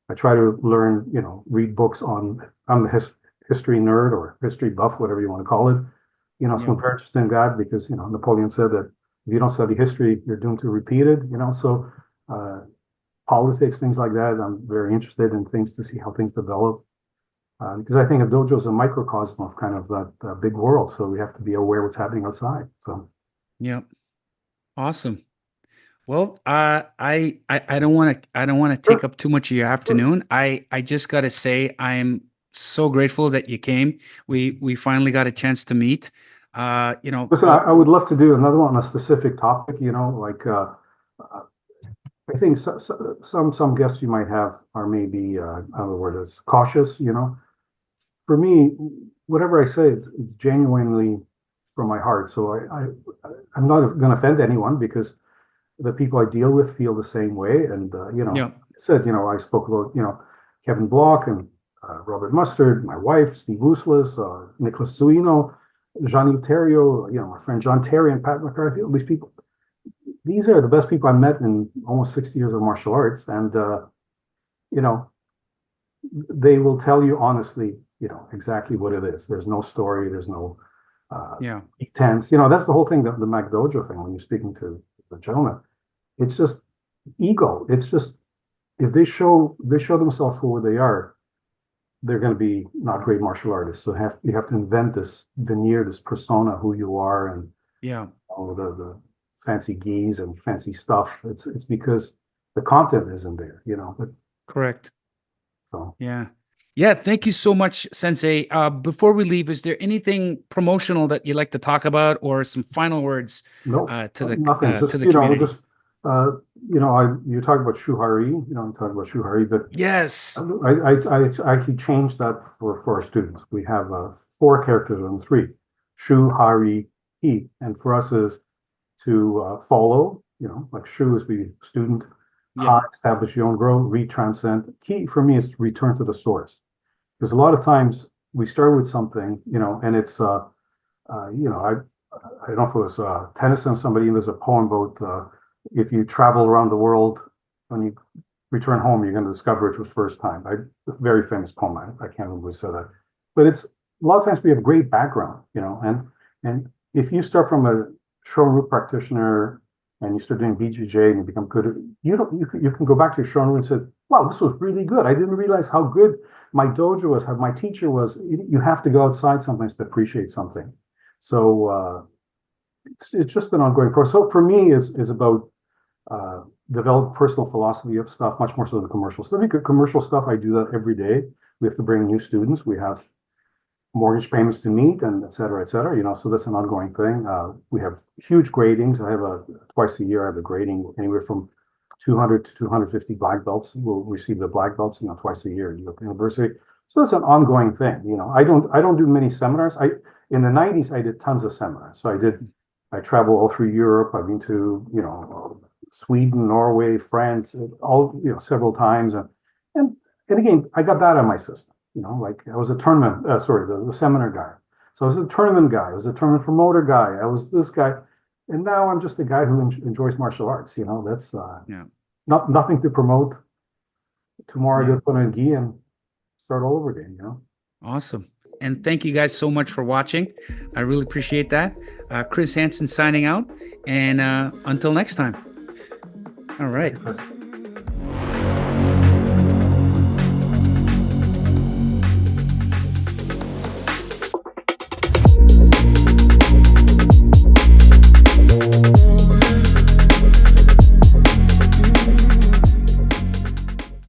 I try to learn, read books I'm the history nerd or history buff, whatever you want to call it. So I'm very interested in that because, Napoleon said that if you don't study history, you're doomed to repeat it, so politics, things like that. I'm very interested in things to see how things develop. Because I think a dojo is a microcosm of kind of that big world. So we have to be aware what's happening outside. So, yeah. Awesome. Well, I don't want to take up too much of your afternoon. I just got to say I'm so grateful that you came. We finally got a chance to meet. Listen, I would love to do another one on a specific topic. Like I think some guests you might have are maybe I don't know the word is cautious. For me, whatever I say, it's genuinely from my heart. So I'm not going to offend anyone because the people I deal with feel the same way. And I said, I spoke about Kevin Block and Robert Mustard, my wife, Steve Wooslis, Nicholas Suino, Jean-Yves Theriault, my friend John Terry and Pat McCarthy. All these people, these are the best people I've met in almost 60 years of martial arts, and they will tell you honestly, exactly what it is. There's no story. There's no pretense. That's the whole thing. The McDojo thing. When you're speaking to the gentleman, it's just ego. It's just if they show themselves for what they are, they're going to be not great martial artists. So you have to invent this veneer, this persona, who you are, and the fancy gis and fancy stuff. It's because the content isn't there, But, correct. So yeah. Thank you so much, Sensei. Before we leave, is there anything promotional that you'd like to talk about, or some final words to the nothing. Just to the community? You talk about Shu Ha Ri, talk about Shu Ha Ri, but yes, I actually changed that for our students. We have 4 characters and 3, Shu Ha Ri He, and for us is to follow, like Shu is be student, Ha, establish your own grow, Ri, transcend. Key for me is to return to the source, because a lot of times we start with something, and it's I don't know if it was Tennyson, somebody, there's a poem about if you travel around the world, when you return home, you're going to discover it was first time. A very famous poem. I can't remember who said that. But it's a lot of times we have great background, and if you start from a Shorin root practitioner and you start doing BJJ and you become good at it, you can go back to your Shorin root and say, wow, this was really good. I didn't realize how good my dojo was, how my teacher was. You have to go outside sometimes to appreciate something. So it's just an ongoing process. So for me, is about develop personal philosophy of stuff, much more so than commercial stuff. Because commercial stuff, I do that every day. We have to bring new students. We have mortgage payments to meet, and et cetera, et cetera. So that's an ongoing thing. We have huge gradings. I have twice a year. I have a grading anywhere from 200 to 250 black belts. We'll receive the black belts, twice a year at university. So that's an ongoing thing. I don't do many seminars. In the 90s, I did tons of seminars. So I travel all through Europe. I've been to, Sweden, Norway, France, all, several times. And again, I got that on my system. Like I was a tournament, the seminar guy. So I was a tournament guy. I was a tournament promoter guy. I was this guy. And now I'm just a guy who enjoys martial arts. That's nothing to promote. Tomorrow I go put on a gi and start all over again. Awesome. And thank you guys so much for watching. I really appreciate that. Chris Hansen signing out. And until next time. All right.